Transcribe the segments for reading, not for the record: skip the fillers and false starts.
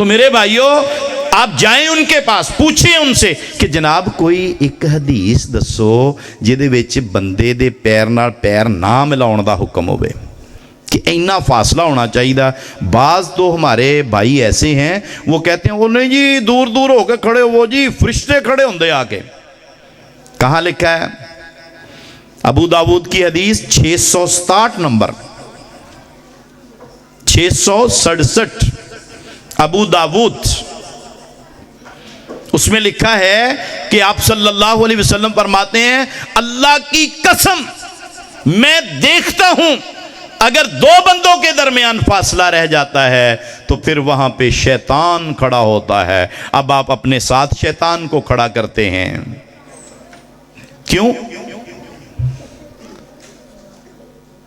تو میرے بھائیوں آپ جائیں ان کے پاس، پوچھیں ان سے کہ جناب کوئی ایک حدیث دسو جہدے وچ بندے دے پیر نال پیر نہ ملاؤن دا حکم ہوئے، کہ اینا فاصلہ ہونا چاہیے۔ بعض تو ہمارے بھائی ایسے ہیں وہ کہتے ہیں وہ نہیں جی دور دور ہو کے کھڑے ہو جی فرشتے کھڑے ہوندے آ کے۔ کہاں لکھا ہے؟ ابو داود کی حدیث 667 نمبر، 667 ابو داود، اس میں لکھا ہے کہ آپ صلی اللہ علیہ وسلم فرماتے ہیں اللہ کی قسم میں دیکھتا ہوں اگر دو بندوں کے درمیان فاصلہ رہ جاتا ہے تو پھر وہاں پہ شیطان کھڑا ہوتا ہے۔ اب آپ اپنے ساتھ شیطان کو کھڑا کرتے ہیں، کیوں؟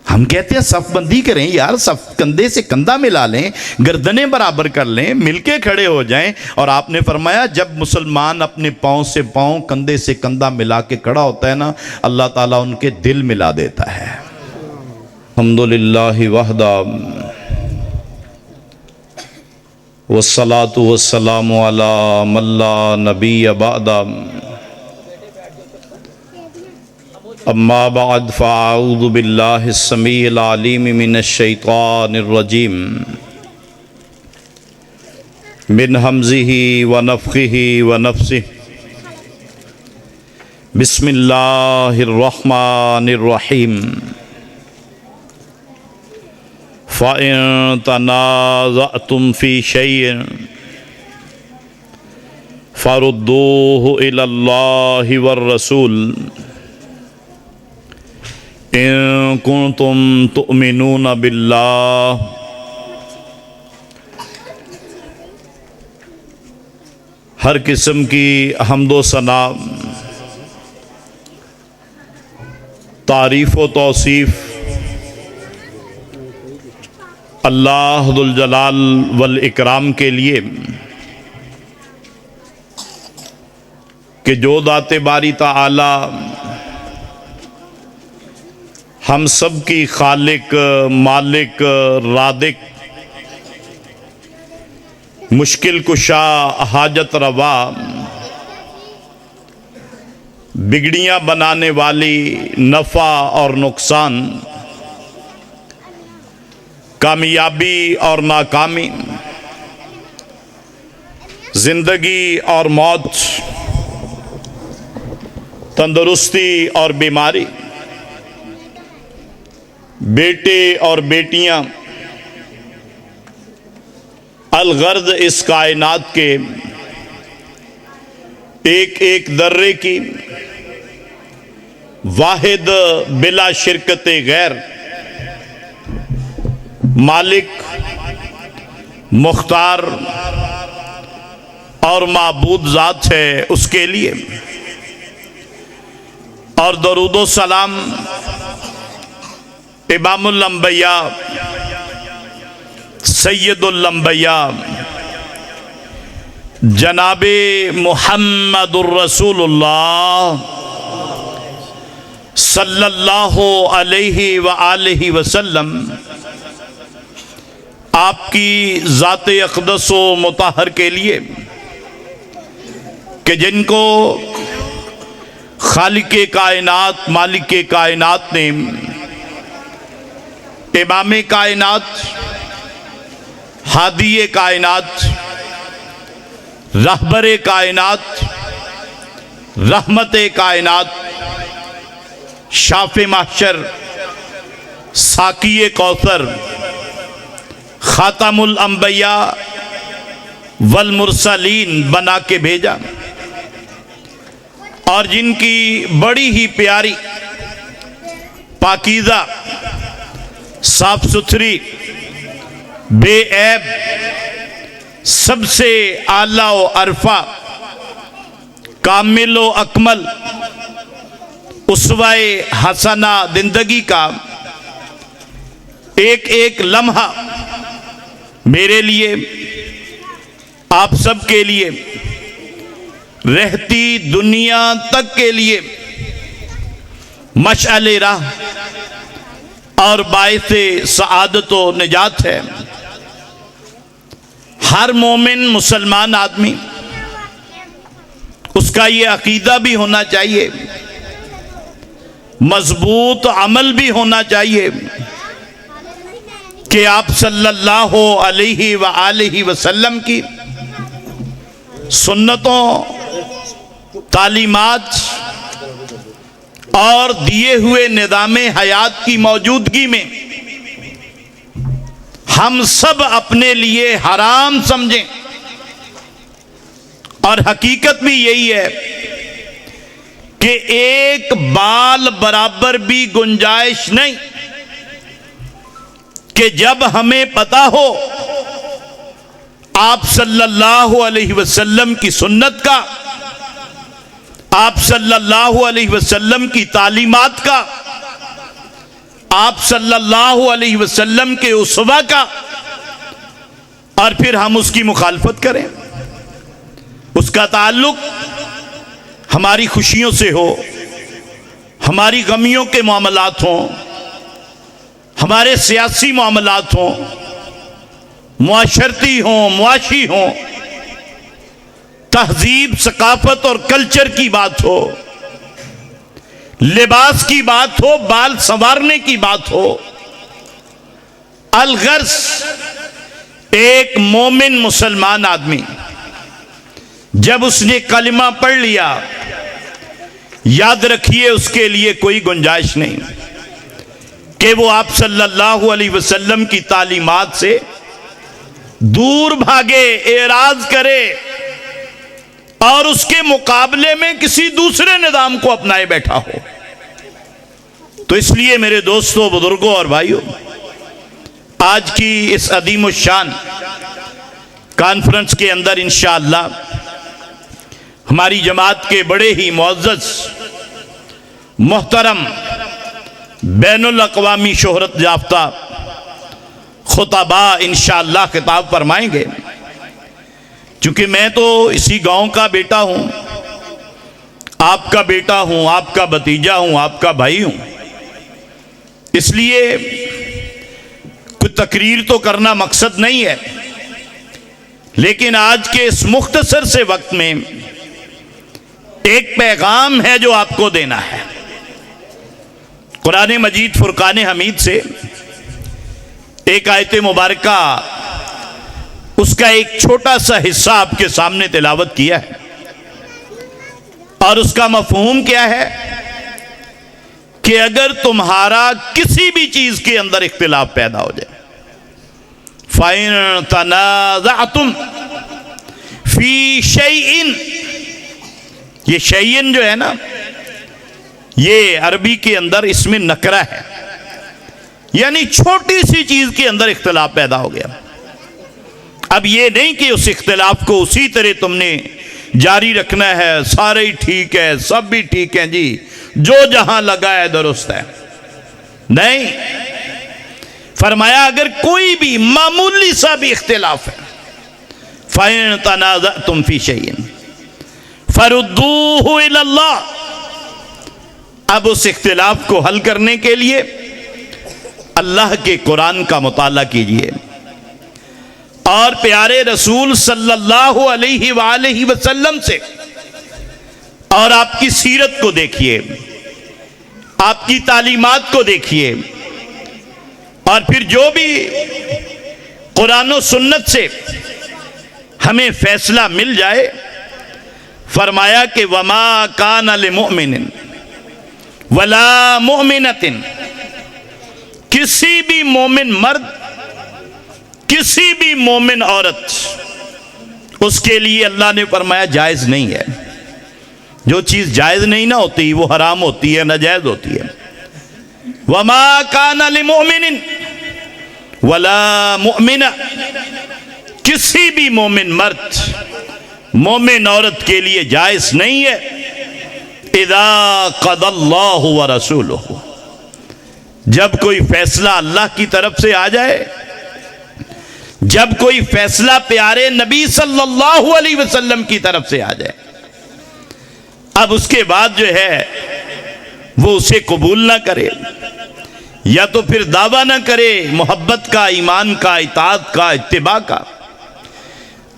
ہم کہتے ہیں صف بندی کریں یار، صف کندھے سے کندھا ملا لیں، گردنیں برابر کر لیں، مل کے کھڑے ہو جائیں۔ اور آپ نے فرمایا جب مسلمان اپنے پاؤں سے پاؤں کندھے سے کندھا ملا کے کھڑا ہوتا ہے نا، اللہ تعالیٰ ان کے دل ملا دیتا ہے۔ الحمدللہ وحدہ والصلاة والسلام علی من لا نبی بعدہ، اما بعد فاعوذ باللہ السمیع العلیم من الشیطان الرجیم من حمزہ ونفخہ ونفثہ، بسم اللہ الرحمن الرحیم، فَإِن تَنَازَعْتُمْ فِي شَيْءٍ فَرُدُّوهُ إِلَى اللَّهِ وَالرَّسُولِ إِن كُنتُمْ تُؤْمِنُونَ بِاللَّهِ۔ ہر قسم کی حمد و ثنا، تعریف و توصیف اللہ ذو الجلال والاکرام کے لیے کہ جو ذات باری تعالی ہم سب کی خالق، مالک، رازق، مشکل کشا، حاجت روا، بگڑیاں بنانے والی، نفع اور نقصان، کامیابی اور ناکامی، زندگی اور موت، تندرستی اور بیماری، بیٹے اور بیٹیاں، الغرض اس کائنات کے ایک ایک ذرے کی واحد بلا شرکت غیر مالک، مختار اور معبود ذات ہے، اس کے لیے اور درود و سلام امام الانبیاء، سید الانبیاء، جناب محمد الرسول اللہ صلی اللہ علیہ وآلہ وسلم، آپ کی ذات اقدس و مطہر کے لیے کہ جن کو خالق کائنات، مالک کائنات نے امام کائنات، ہادی کائنات، رہبر کائنات، رحمت کائنات، شاف محشر، ساقی کوثر، خاتم الانبیاء والمرسلین بنا کے بھیجا، اور جن کی بڑی ہی پیاری، پاکیزہ، صاف ستھری، بے عیب، سب سے اعلیٰ و ارفع، کامل و اکمل، اسوہ حسنہ زندگی کا ایک ایک لمحہ میرے لیے، آپ سب کے لیے، رہتی دنیا تک کے لیے مشعل راہ اور باعث سعادت و نجات ہے۔ ہر مومن مسلمان آدمی اس کا یہ عقیدہ بھی ہونا چاہیے، مضبوط عمل بھی ہونا چاہیے کہ آپ صلی اللہ علیہ وآلہ وسلم کی سنتوں، تعلیمات اور دیے ہوئے نظام حیات کی موجودگی میں ہم سب اپنے لیے حرام سمجھیں، اور حقیقت بھی یہی ہے کہ ایک بال برابر بھی گنجائش نہیں کہ جب ہمیں پتا ہو آپ صلی اللہ علیہ وسلم کی سنت کا، آپ صلی اللہ علیہ وسلم کی تعلیمات کا، آپ صلی اللہ علیہ وسلم کے اسوہ کا، اور پھر ہم اس کی مخالفت کریں، اس کا تعلق ہماری خوشیوں سے ہو، ہماری غمیوں کے معاملات ہوں، ہمارے سیاسی معاملات ہوں، معاشرتی ہوں، معاشی ہوں، تہذیب، ثقافت اور کلچر کی بات ہو، لباس کی بات ہو، بال سنوارنے کی بات ہو، الغرض ایک مومن مسلمان آدمی جب اس نے کلمہ پڑھ لیا، یاد رکھیے اس کے لیے کوئی گنجائش نہیں کہ وہ آپ صلی اللہ علیہ وسلم کی تعلیمات سے دور بھاگے، اعراض کرے اور اس کے مقابلے میں کسی دوسرے نظام کو اپنائے بیٹھا ہو۔ تو اس لیے میرے دوستوں، بزرگوں اور بھائیوں، آج کی اس عظیم الشان کانفرنس کے اندر انشاءاللہ ہماری جماعت کے بڑے ہی معزز، محترم، بین الاقوامی شہرت یافتہ خطباء انشاءاللہ خطاب فرمائیں گے۔ چونکہ میں تو اسی گاؤں کا بیٹا ہوں، آپ کا بیٹا ہوں، آپ کا بھتیجا ہوں، آپ کا بھائی ہوں، اس لیے کوئی تقریر تو کرنا مقصد نہیں ہے، لیکن آج کے اس مختصر سے وقت میں ایک پیغام ہے جو آپ کو دینا ہے۔ قرآن مجید فرقان حمید سے ایک آیت مبارکہ، اس کا ایک چھوٹا سا حصہ آپ کے سامنے تلاوت کیا ہے، اور اس کا مفہوم کیا ہے کہ اگر تمہارا کسی بھی چیز کے اندر اختلاف پیدا ہو جائے، فَإِن تَنَازَعْتُمْ فِي شَيْءٍ، یہ شیئن جو ہے نا، یہ عربی کے اندر اس میں نکرہ ہے، یعنی چھوٹی سی چیز کے اندر اختلاف پیدا ہو گیا۔ اب یہ نہیں کہ اس اختلاف کو اسی طرح تم نے جاری رکھنا ہے، سارے ہی ٹھیک ہے، سب بھی ٹھیک ہیں جی، جو جہاں لگا ہے درست ہے، نہیں، فرمایا اگر کوئی بھی معمولی سا بھی اختلاف ہے، فَإِن تَنَازَعْتُمْ فِي شَيْءٍ فَرُدُّوهُ إِلَى اللَّهِ، اب اس اختلاف کو حل کرنے کے لیے اللہ کے قرآن کا مطالعہ کیجئے، اور پیارے رسول صلی اللہ علیہ وآلہ وسلم سے اور آپ کی سیرت کو دیکھیے، آپ کی تعلیمات کو دیکھیے، اور پھر جو بھی قرآن و سنت سے ہمیں فیصلہ مل جائے، فرمایا کہ وَمَا كَانَ لِمُؤْمِنٍ وَلَا مُؤْمِنَةٍ، کسی بھی مومن مرد، کسی بھی مومن عورت، اس کے لیے اللہ نے فرمایا جائز نہیں ہے۔ جو چیز جائز نہیں نہ ہوتی وہ حرام ہوتی ہے، ناجائز ہوتی ہے۔ وَمَا كَانَ لِمُؤْمِنٍ وَلَا مُؤْمِنَةٍ، کسی بھی مومن مرد، مومن عورت کے لیے جائز نہیں ہے، اِذَا قَضَى اللَّهُ وَرَسُولُهُ، جب کوئی فیصلہ اللہ کی طرف سے آ جائے، جب کوئی فیصلہ پیارے نبی صلی اللہ علیہ وسلم کی طرف سے آ جائے، اب اس کے بعد جو ہے وہ اسے قبول نہ کرے، یا تو پھر دعویٰ نہ کرے محبت کا، ایمان کا، اطاعت کا، اتباع کا،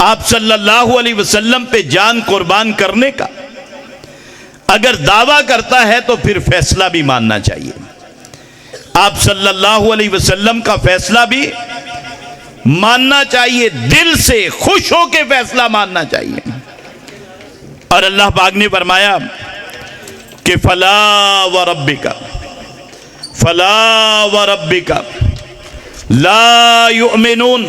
آپ صلی اللہ علیہ وسلم پہ جان قربان کرنے کا اگر دعویٰ کرتا ہے تو پھر فیصلہ بھی ماننا چاہیے. آپ صلی اللہ علیہ وسلم کا فیصلہ بھی ماننا چاہیے, دل سے خوش ہو کے فیصلہ ماننا چاہیے. اور اللہ پاک نے فرمایا کہ فلا وربک لا یؤمنون.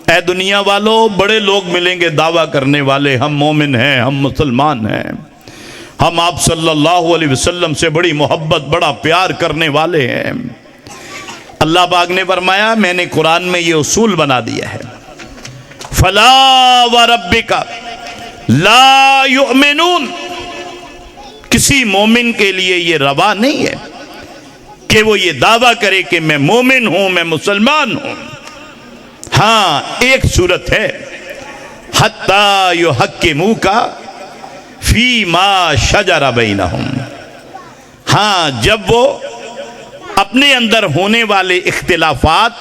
اے دنیا والو, بڑے لوگ ملیں گے دعویٰ کرنے والے, ہم مومن ہیں, ہم مسلمان ہیں, ہم آپ صلی اللہ علیہ وسلم سے بڑی محبت, بڑا پیار کرنے والے ہیں. اللہ پاک نے فرمایا میں نے قرآن میں یہ اصول بنا دیا ہے, فلا وربک لا یؤمنون. کسی مومن کے لیے یہ روا نہیں ہے کہ وہ یہ دعویٰ کرے کہ میں مومن ہوں, میں مسلمان ہوں. ہاں ایک صورت ہے, حتی یحکموک فیما شجر بینہم. ہاں جب وہ اپنے اندر ہونے والے اختلافات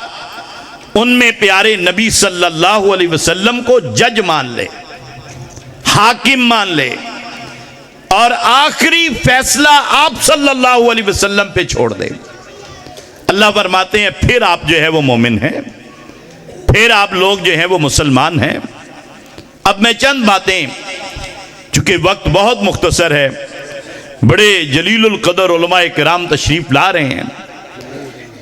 ان میں پیارے نبی صلی اللہ علیہ وسلم کو جج مان لے, حاکم مان لے, اور آخری فیصلہ آپ صلی اللہ علیہ وسلم پہ چھوڑ دے. اللہ فرماتے ہیں پھر آپ جو ہے وہ مومن ہیں, پھر آپ لوگ جو ہیں وہ مسلمان ہیں. اب میں چند باتیں, چونکہ وقت بہت مختصر ہے, بڑے جلیل القدر علماء کرام تشریف لا رہے ہیں,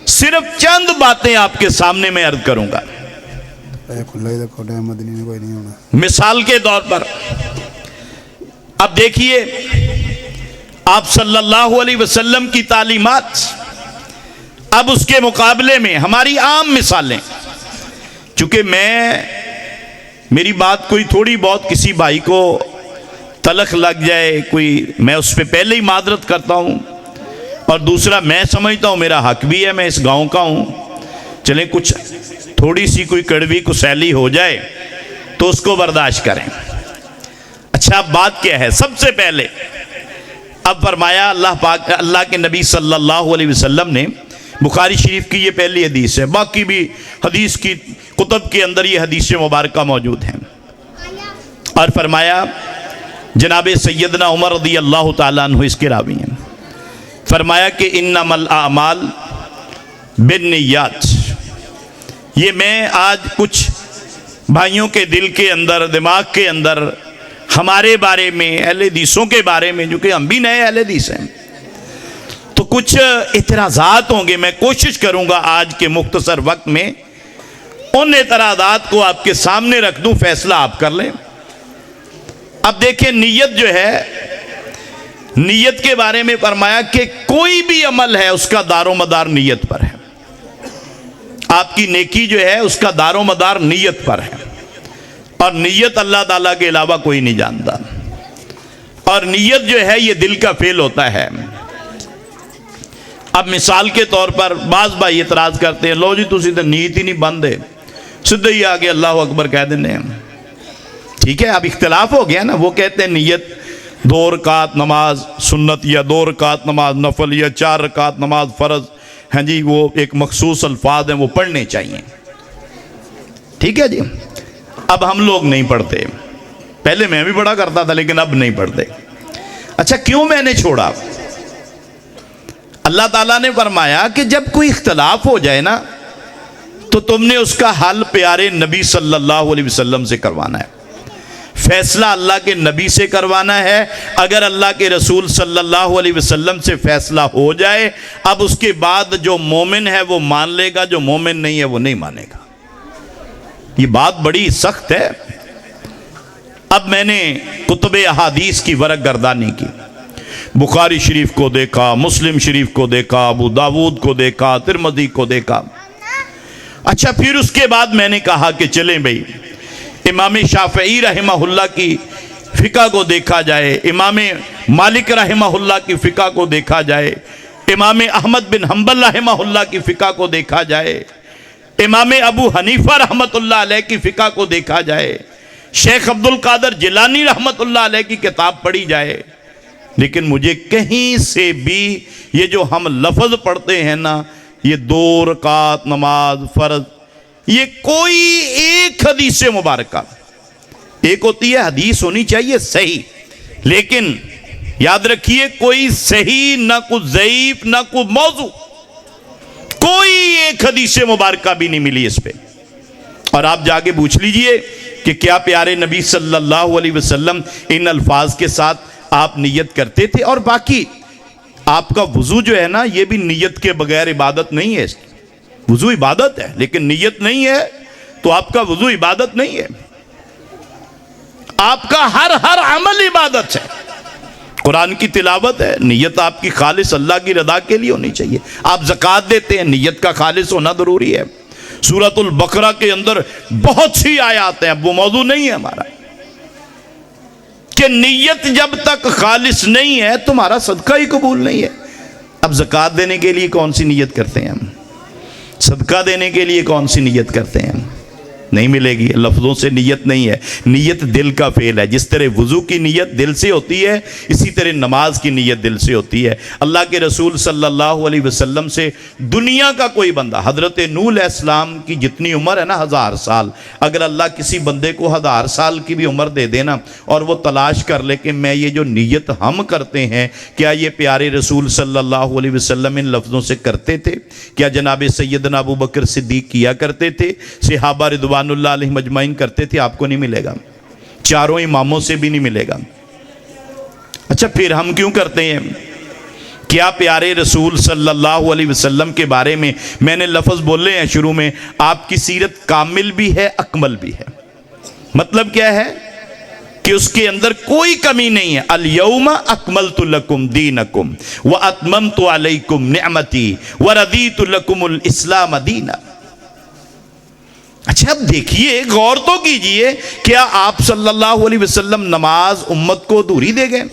صرف چند باتیں آپ کے سامنے میں عرض کروں گا. مثال کے طور پر اب دیکھیے آپ صلی اللہ علیہ وسلم کی تعلیمات, اب اس کے مقابلے میں ہماری عام مثالیں. چونکہ میری بات کوئی تھوڑی بہت کسی بھائی کو تلخ لگ جائے کوئی, میں اس پہ پہلے ہی معذرت کرتا ہوں, اور دوسرا میں سمجھتا ہوں میرا حق بھی ہے, میں اس گاؤں کا ہوں, چلیں کچھ تھوڑی سی کوئی کڑوی کسیلی ہو جائے تو اس کو برداشت کریں. اچھا اب بات کیا ہے؟ سب سے پہلے اب فرمایا اللہ کے نبی صلی اللہ علیہ وسلم نے, بخاری شریف کی یہ پہلی حدیث ہے, باقی بھی حدیث کی کتب کے اندر یہ حدیث مبارکہ موجود ہیں, اور فرمایا جناب سیدنا عمر رضی اللہ تعالیٰ عنہ اس کے راوی ہیں, فرمایا کہ انما الاعمال بالنیات. یہ میں آج کچھ بھائیوں کے دل کے اندر, دماغ کے اندر ہمارے بارے میں, اہل حدیثوں کے بارے میں, جو کہ ہم بھی نئے اہل حدیث ہیں, تو کچھ اعتراضات ہوں گے. میں کوشش کروں گا آج کے مختصر وقت میں ان اعتراضات کو آپ کے سامنے رکھ دوں, فیصلہ آپ کر لیں. اب دیکھیں نیت جو ہے, نیت کے بارے میں فرمایا کہ کوئی بھی عمل ہے اس کا دار و مدار نیت پر ہے. آپ کی نیکی جو ہے اس کا دار و مدار نیت پر ہے, اور نیت اللہ تعالیٰ کے علاوہ کوئی نہیں جانتا, اور نیت جو ہے یہ دل کا فعل ہوتا ہے. اب مثال کے طور پر بعض بھائی اعتراض کرتے ہیں, لو جی تسی تو نیت ہی نہیں بندے, سیدھے ہی آگے اللہ اکبر کہہ دینے ہیں. ٹھیک ہے, اب اختلاف ہو گیا نا. وہ کہتے ہیں نیت 2 رکعت نماز سنت, یا 2 رکعت نماز نفل, یا 4 رکعت نماز فرض, ہاں جی وہ ایک مخصوص الفاظ ہیں وہ پڑھنے چاہیے. ٹھیک ہے جی. اب ہم لوگ نہیں پڑھتے, پہلے میں بھی پڑھا کرتا تھا لیکن اب نہیں پڑھتے. اچھا کیوں میں نے چھوڑا؟ اللہ تعالیٰ نے فرمایا کہ جب کوئی اختلاف ہو جائے نا تو تم نے اس کا حل پیارے نبی صلی اللہ علیہ وسلم سے کروانا ہے, فیصلہ اللہ کے نبی سے کروانا ہے. اگر اللہ کے رسول صلی اللہ علیہ وسلم سے فیصلہ ہو جائے, اب اس کے بعد جو مومن ہے وہ مان لے گا, جو مومن نہیں ہے وہ نہیں مانے گا. یہ بات بڑی سخت ہے. اب میں نے کتب احادیث کی ورق گردانی کی, بخاری شریف کو دیکھا, مسلم شریف کو دیکھا, ابو داود کو دیکھا, ترمذی کو دیکھا. اچھا پھر اس کے بعد میں نے کہا کہ چلیں بھئی امام شافعی رحمہ اللہ کی فقہ کو دیکھا جائے, امام مالک رحمہ اللہ کی فقہ کو دیکھا جائے, امام احمد بن حنبل رحمہ اللہ کی فقہ کو دیکھا جائے, امام ابو حنیفہ رحمت اللہ علیہ کی فقہ کو دیکھا جائے, شیخ عبد القادر جیلانی رحمت اللہ علیہ کی کتاب پڑھی جائے. لیکن مجھے کہیں سے بھی یہ جو ہم لفظ پڑھتے ہیں نا, یہ 2 رکعت نماز فرض, یہ کوئی ایک حدیث مبارکہ، ایک ہوتی ہے حدیث ہونی چاہیے صحیح، لیکن یاد رکھیے کوئی صحیح نہ کوئی ضعیف نہ کوئی موضوع، کوئی ایک حدیث مبارکہ بھی نہیں ملی اس پہ۔ اور آپ جا کے پوچھ لیجئے کہ کیا پیارے نبی صلی اللہ علیہ وسلم ان الفاظ کے ساتھ آپ نیت کرتے تھے؟ اور باقی آپ کا وضو جو ہے نا، یہ بھی نیت کے بغیر عبادت نہیں ہے۔ وضو عبادت ہے لیکن نیت نہیں ہے تو آپ کا وضو عبادت نہیں ہے۔ آپ کا ہر عمل عبادت ہے۔ قرآن کی تلاوت ہے، نیت آپ کی خالص اللہ کی رضا کے لیے ہونی چاہیے۔ آپ زکوٰۃ دیتے ہیں، نیت کا خالص ہونا ضروری ہے۔ سورۃ البقرہ کے اندر بہت سی آیات ہیں، وہ موضوع نہیں ہے ہمارا، کہ نیت جب تک خالص نہیں ہے تمہارا صدقہ ہی قبول نہیں ہے۔ اب زکوٰۃ دینے کے لیے کون سی نیت کرتے ہیں ہم؟ صدقہ دینے کے لیے کون سی نیت کرتے ہیں ہم؟ نہیں ملے گی، لفظوں سے نیت نہیں ہے، نیت دل کا فعل ہے۔ جس طرح وضو کی نیت دل سے ہوتی ہے، اسی طرح نماز کی نیت دل سے ہوتی ہے۔ اللہ کے رسول صلی اللہ علیہ وسلم سے دنیا کا کوئی بندہ، حضرت نوح علیہ السلام کی جتنی عمر ہے نا 1000 سال، اگر اللہ کسی بندے کو 1000 سال کی بھی عمر دے دینا اور وہ تلاش کر لے کہ میں یہ جو نیت ہم کرتے ہیں کیا یہ پیارے رسول صلی اللہ علیہ وسلم ان لفظوں سے کرتے تھے؟ کیا جناب سیدنا ابو بکر صدیق کیا کرتے تھے؟ صحابہ رضوان اللہ علیہ مجمعین کرتے تھے؟ آپ کو نہیں ملے گا، چاروں اماموں سے بھی نہیں ملے گا۔ اچھا پھر ہم کیوں کرتے ہیں؟ کیا پیارے رسول صلی اللہ علیہ وسلم کے بارے میں نے لفظ بولے ہیں شروع میں، آپ کی سیرت کامل بھی ہے اکمل بھی ہے۔ مطلب کیا ہے کہ اس کے اندر کوئی کمی نہیں ہے۔ الیوم اکملت لکم دینکم واتممت علیکم نعمتی ورضیت لکم الاسلام دینا۔ اچھا اب دیکھیے، غور تو کیجئے، کیا آپ صلی اللہ علیہ وسلم نماز امت کو ادھوری دے گئے؟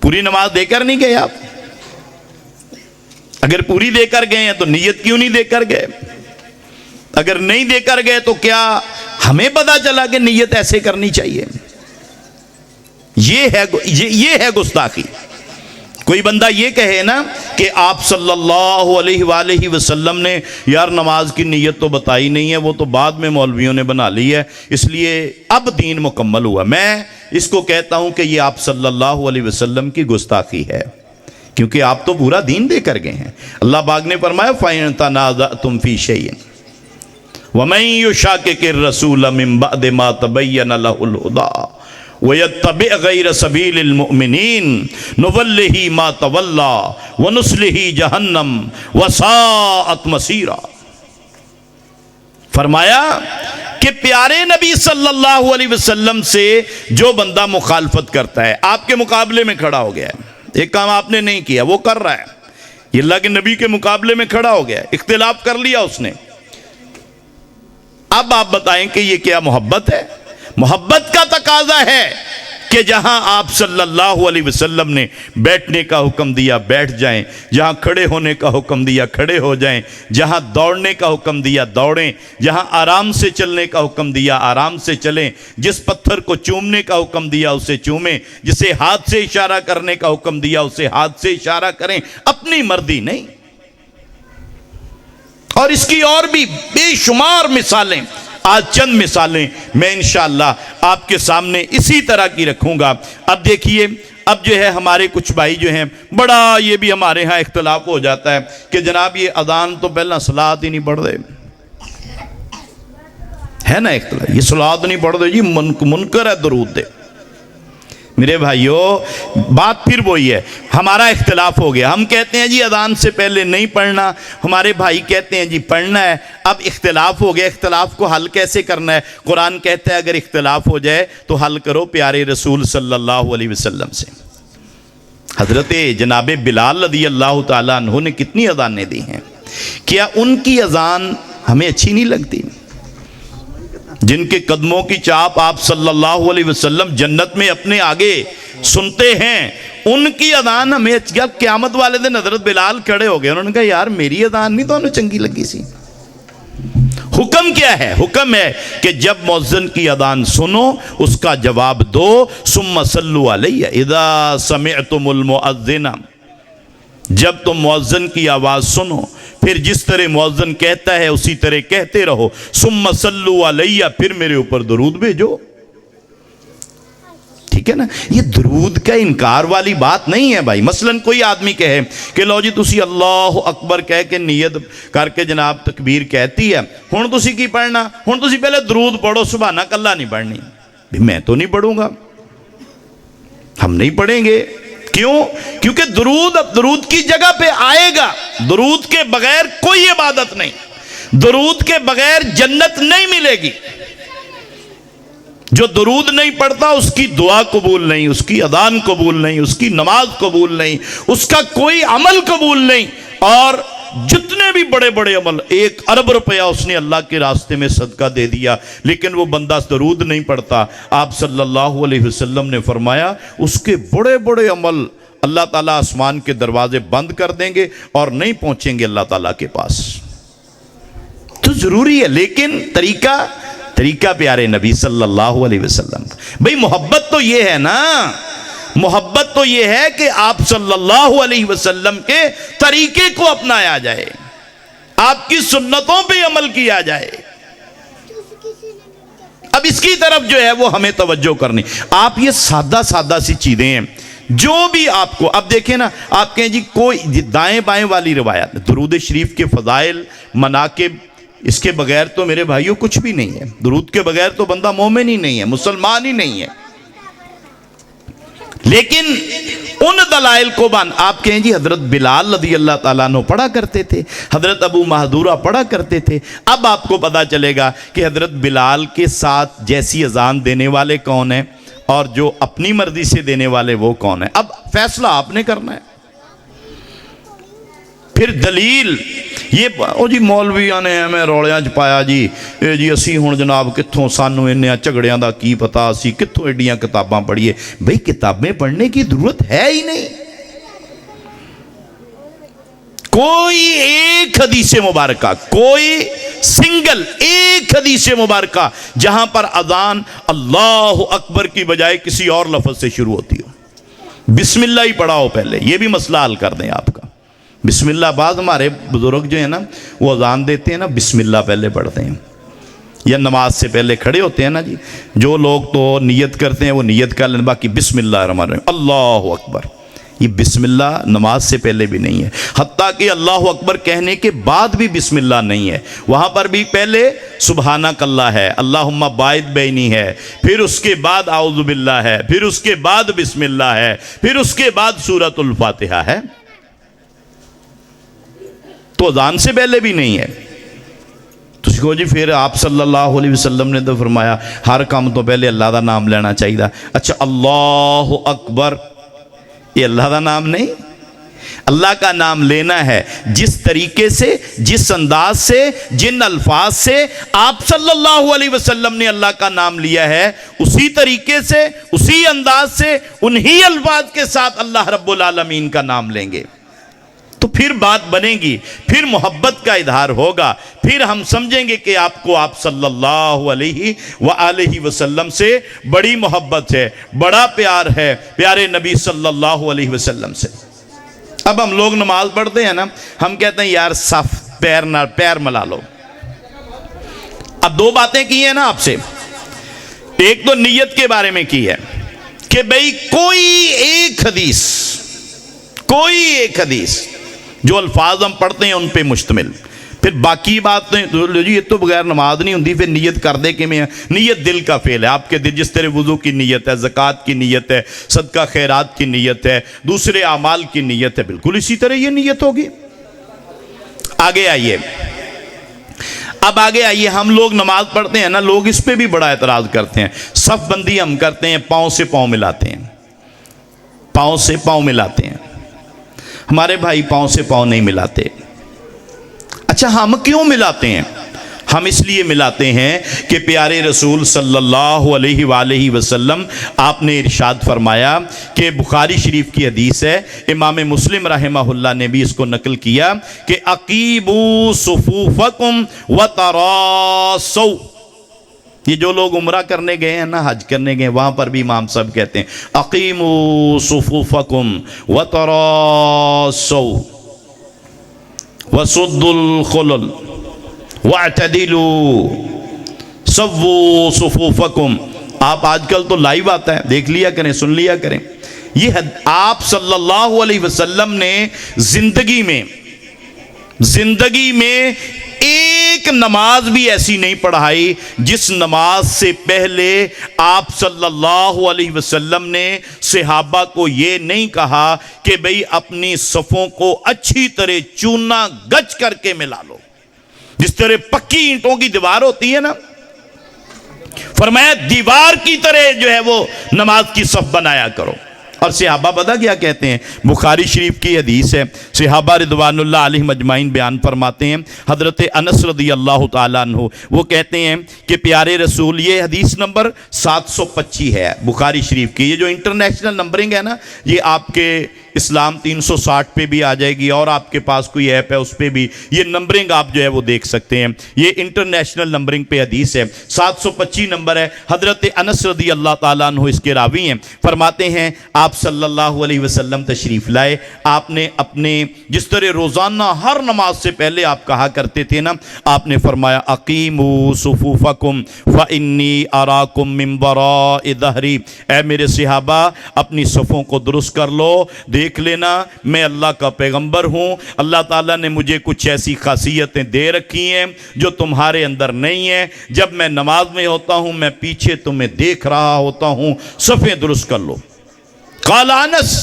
پوری نماز دے کر نہیں گئے آپ؟ اگر پوری دے کر گئے ہیں تو نیت کیوں نہیں دے کر گئے؟ اگر نہیں دے کر گئے تو کیا ہمیں پتا چلا کہ نیت ایسے کرنی چاہیے؟ یہ ہے گستاخی۔ کوئی بندہ یہ کہے نا کہ آپ صلی اللہ علیہ وآلہ وسلم نے یار نماز کی نیت تو بتائی نہیں ہے، وہ تو بعد میں مولویوں نے بنا لی ہے، اس لیے اب دین مکمل ہوا۔ میں اس کو کہتا ہوں کہ یہ آپ صلی اللہ علیہ وسلم کی گستاخی ہے، کیونکہ آپ تو پورا دین دے کر گئے ہیں۔ اللہ پاک نے فرمایا فَإِن تَنَازَعْتُمْ فِي شَيْءٍ وَمَن يُشَاقِقِ الرَّسُولَ مِن بَعْدِ مَا تَبَيَّنَ لَهُ الْهُدَىٰ وَيَتَّبِعْ غَيْرَ سَبِيلِ الْمُؤْمِنِينَ نُوَلِّهِ مَا تَوَلَّىٰ وَنُصْلِهِ جَهَنَّمَ وَسَاءَتْ مَصِيرًا۔ فرمایا کہ پیارے نبی صلی اللہ علیہ وسلم سے جو بندہ مخالفت کرتا ہے، آپ کے مقابلے میں کھڑا ہو گیا ہے، ایک کام آپ نے نہیں کیا وہ کر رہا ہے، یہ اللہ کے نبی کے مقابلے میں کھڑا ہو گیا ہے، اختلاف کر لیا اس نے۔ اب آپ بتائیں کہ یہ کیا محبت ہے؟ محبت کا تقاضا ہے کہ جہاں آپ صلی اللہ علیہ وسلم نے بیٹھنے کا حکم دیا بیٹھ جائیں، جہاں کھڑے ہونے کا حکم دیا کھڑے ہو جائیں، جہاں دوڑنے کا حکم دیا دوڑیں، جہاں آرام سے چلنے کا حکم دیا آرام سے چلیں، جس پتھر کو چومنے کا حکم دیا اسے چومیں، جسے ہاتھ سے اشارہ کرنے کا حکم دیا اسے ہاتھ سے اشارہ کریں، اپنی مرضی نہیں۔ اور اس کی اور بھی بے شمار مثالیں، آج چند مثالیں میں انشاءاللہ آپ کے سامنے اسی طرح کی رکھوں گا۔ اب دیکھیے، اب جو ہے ہمارے کچھ بھائی جو ہیں بڑا یہ بھی ہمارے ہاں اختلاف ہو جاتا ہے کہ جناب یہ اذان تو پہلا صلاۃ ہی نہیں پڑھ رہے، ہے نا اختلاف، یہ صلاۃ نہیں پڑھ رہے جی، منکر ہے درود دے۔ میرے بھائیو بات پھر وہی ہے، ہمارا اختلاف ہو گیا، ہم کہتے ہیں جی اذان سے پہلے نہیں پڑھنا، ہمارے بھائی کہتے ہیں جی پڑھنا ہے۔ اب اختلاف ہو گیا، اختلاف کو حل کیسے کرنا ہے؟ قرآن کہتا ہے اگر اختلاف ہو جائے تو حل کرو پیارے رسول صلی اللہ علیہ وسلم سے۔ حضرت جناب بلال رضی اللہ تعالیٰ عنہ نے کتنی اذانیں دی ہیں، کیا ان کی اذان ہمیں اچھی نہیں لگتی؟ جن کے قدموں کی چاپ آپ صلی اللہ علیہ وسلم جنت میں اپنے آگے سنتے ہیں، ان کی اذان ہمیں قیامت والے دن حضرت بلال کھڑے ہو گئے، انہوں نے کہا یار میری اذان نہیں تو انہوں چنگی لگی سی۔ حکم کیا ہے؟ حکم ہے کہ جب مؤذن کی اذان سنو اس کا جواب دو، ثم صلوا علیہ اذا سمعتم المؤذن۔ جب تم مؤذن کی آواز سنو پھر جس طرح مؤذن کہتا ہے اسی طرح کہتے رہو، ثم صلوا علیہ، پھر میرے اوپر درود بھیجو۔ ٹھیک ہے نا، یہ درود کا انکار والی بات نہیں ہے بھائی۔ مثلا کوئی آدمی کہے کہ لو جی تسی اللہ اکبر کہہ کے نیت کر کے جناب تکبیر کہتی ہے، ہن تسی کی پڑھنا؟ ہن تسی پہلے درود پڑھو، سبحانک اللہ نہیں پڑھنی۔ میں تو نہیں پڑھوں گا، ہم نہیں پڑھیں گے۔ کیوں؟ کیونکہ درود اب درود کی جگہ پہ آئے گا۔ درود کے بغیر کوئی عبادت نہیں، درود کے بغیر جنت نہیں ملے گی۔ جو درود نہیں پڑھتا اس کی دعا قبول نہیں، اس کی اذان قبول نہیں، اس کی نماز قبول نہیں، اس کا کوئی عمل قبول نہیں۔ اور جتنے بھی بڑے بڑے عمل، 1 ارب روپیہ اس نے اللہ کے راستے میں صدقہ دے دیا، لیکن وہ بندہ درود نہیں پڑھتا، آپ صلی اللہ علیہ وسلم نے فرمایا اس کے بڑے بڑے عمل اللہ تعالیٰ آسمان کے دروازے بند کر دیں گے اور نہیں پہنچیں گے اللہ تعالیٰ کے پاس۔ تو ضروری ہے، لیکن طریقہ پیارے نبی صلی اللہ علیہ وسلم۔ بھئی محبت تو یہ ہے نا، محبت تو یہ ہے کہ آپ صلی اللہ علیہ وسلم کے طریقے کو اپنایا جائے، آپ کی سنتوں پہ عمل کیا جائے۔ اب اس کی طرف جو ہے وہ ہمیں توجہ کرنی۔ آپ یہ سادہ سی چیزیں ہیں جو بھی آپ کو، اب دیکھیں نا، آپ کہیں جی کوئی دائیں بائیں والی روایت، درود شریف کے فضائل، مناقب، اس کے بغیر تو میرے بھائیوں کچھ بھی نہیں ہے۔ درود کے بغیر تو بندہ مومن ہی نہیں ہے، مسلمان ہی نہیں ہے۔ لیکن ان دلائل کو آپ کہیں جی حضرت بلال رضی اللہ تعالیٰ عنہ پڑھا کرتے تھے، حضرت ابو محذورہ پڑھا کرتے تھے۔ اب آپ کو پتا چلے گا کہ حضرت بلال کے ساتھ جیسی اذان دینے والے کون ہیں اور جو اپنی مرضی سے دینے والے وہ کون ہیں۔ اب فیصلہ آپ نے کرنا ہے۔ پھر دلیل یہ او جی مولویاں نے ہمیں رولیاں چ پایا جی جی اسی ہن جناب کتھوں سانو انہاں جھگڑیاں دا کی پتا، اسی کتھوں ایڈیاں کتاباں پڑھیے۔ بھئی کتابیں پڑھنے کی ضرورت ہے ہی نہیں۔ کوئی ایک حدیث مبارکہ، کوئی سنگل ایک حدیث مبارکہ جہاں پر اذان اللہ اکبر کی بجائے کسی اور لفظ سے شروع ہوتی ہو، بسم اللہ ہی پڑھا ہو پہلے، یہ بھی مسئلہ حل کر دیں آپ کا۔ بسم اللہ، بعض ہمارے بزرگ جو ہیں نا وہ اذان دیتے ہیں نا بسم اللہ پہلے پڑھتے ہیں، یا نماز سے پہلے کھڑے ہوتے ہیں نا جی، جو لوگ تو نیت کرتے ہیں وہ نیت کر لیں، باقی بسم اللہ الرحمن الرحیم اللہ اکبر، یہ بسم اللہ نماز سے پہلے بھی نہیں ہے۔ حتیٰ کہ اللہ اکبر کہنے کے بعد بھی بسم اللہ نہیں ہے، وہاں پر بھی پہلے سبحانک اللہ ہے، اللہم باعث بینی ہے، پھر اس کے بعد اعوذ باللہ ہے، پھر اس کے بعد بسم اللہ ہے، پھر اس کے بعد سورۃ الفاتحہ ہے۔ تو اذان سے پہلے بھی نہیں ہے۔ تو اس کو جی پھر آپ صلی اللہ علیہ وسلم نے تو فرمایا ہر کام تو پہلے اللہ دا نام لینا چاہیے۔ اچھا اللہ اکبر یہ اللہ دا نام نہیں، اللہ کا نام لینا ہے جس طریقے سے، جس انداز سے، جن الفاظ سے آپ صلی اللہ علیہ وسلم نے اللہ کا نام لیا ہے، اسی طریقے سے، اسی انداز سے، انہی الفاظ کے ساتھ اللہ رب العالمین کا نام لیں گے تو پھر بات بنے گی، پھر محبت کا اظہار ہوگا، پھر ہم سمجھیں گے کہ آپ کو آپ صلی اللہ علیہ وآلہ وسلم سے بڑی محبت ہے، بڑا پیار ہے پیارے نبی صلی اللہ علیہ وسلم سے۔ اب ہم لوگ نماز پڑھتے ہیں نا، ہم کہتے ہیں یار صف پیر ملا لو۔ اب دو باتیں کی ہیں نا آپ سے، ایک تو نیت کے بارے میں کی ہے کہ بھئی کوئی ایک حدیث جو الفاظ ہم پڑھتے ہیں ان پہ مشتمل، پھر باقی باتیں یہ تو بغیر نماز نہیں ہوتی، پھر نیت کر دے کہ میں نیت دل کا فعل ہے، آپ کے دل جس طرح وضو کی نیت ہے، زکوٰۃ کی نیت ہے، صدقہ خیرات کی نیت ہے، دوسرے اعمال کی نیت ہے، بالکل اسی طرح یہ نیت ہوگی۔ آگے آئیے ہم لوگ نماز پڑھتے ہیں نا، لوگ اس پہ بھی بڑا اعتراض کرتے ہیں، صف بندی ہم کرتے ہیں، پاؤں سے پاؤں ملاتے ہیں، پاؤں سے پاؤں ملاتے ہیں۔ ہمارے بھائی پاؤں سے پاؤں نہیں ملاتے۔ اچھا ہم کیوں ملاتے ہیں؟ ہم اس لیے ملاتے ہیں کہ پیارے رسول صلی اللہ علیہ وآلہ وسلم آپ نے ارشاد فرمایا کہ بخاری شریف کی حدیث ہے، امام مسلم رحمہ اللہ نے بھی اس کو نقل کیا کہ اقیموا صفوفکم وتراصوا، یہ جو لوگ عمرہ کرنے گئے ہیں نا، حج کرنے گئے، وہاں پر بھی امام صاحب کہتے ہیں اقیموا صفوفکم وتراصوا وسدوا الخلل واعتدلوا سووا صفوفکم. آپ آج کل تو لائیو آتا ہے، دیکھ لیا کریں، سن لیا کریں. یہ آپ صلی اللہ علیہ وسلم نے زندگی میں ایک نماز بھی ایسی نہیں پڑھائی جس نماز سے پہلے آپ صلی اللہ علیہ وسلم نے صحابہ کو یہ نہیں کہا کہ بھئی اپنی صفوں کو اچھی طرح چونا گچ کر کے ملا لو. جس طرح پکی اینٹوں کی دیوار ہوتی ہے نا، فرمایا دیوار کی طرح جو ہے وہ نماز کی صف بنایا کرو. اور صحابہ پتہ کیا کہتے ہیں؟ بخاری شریف کی حدیث ہے، صحابہ رضوان اللہ علیہم اجمعین بیان فرماتے ہیں. حضرت انس رضی اللہ تعالیٰ عنہ وہ کہتے ہیں کہ پیارے رسول، یہ حدیث نمبر 725 ہے بخاری شریف کی. یہ جو انٹرنیشنل نمبرنگ ہے نا، یہ آپ کے اسلام 360 پہ بھی آ جائے گی، اور آپ کے پاس کوئی ایپ ہے اس پہ بھی یہ نمبرنگ آپ جو ہے وہ دیکھ سکتے ہیں. یہ انٹرنیشنل نمبرنگ پہ حدیث ہے، 725 نمبر ہے. حضرت انس رضی اللہ تعالیٰ عنہ اس کے راوی ہیں. فرماتے ہیں آپ صلی اللہ علیہ وسلم تشریف لائے. آپ نے اپنے جس طرح روزانہ ہر نماز سے پہلے آپ کہا کرتے تھے نا، آپ نے فرمایا اقیموا صفوفکم فانی اراکم من وراء ظہری. اے میرے صحابہ، اپنی صفوں کو درست کر لو. دیکھ لینا میں اللہ کا پیغمبر ہوں، اللہ تعالیٰ نے مجھے کچھ ایسی خاصیتیں دے رکھی ہیں جو تمہارے اندر نہیں ہیں. جب میں نماز میں ہوتا ہوں میں پیچھے تمہیں دیکھ رہا ہوتا ہوں، صفیں درست کر لو. قال انس،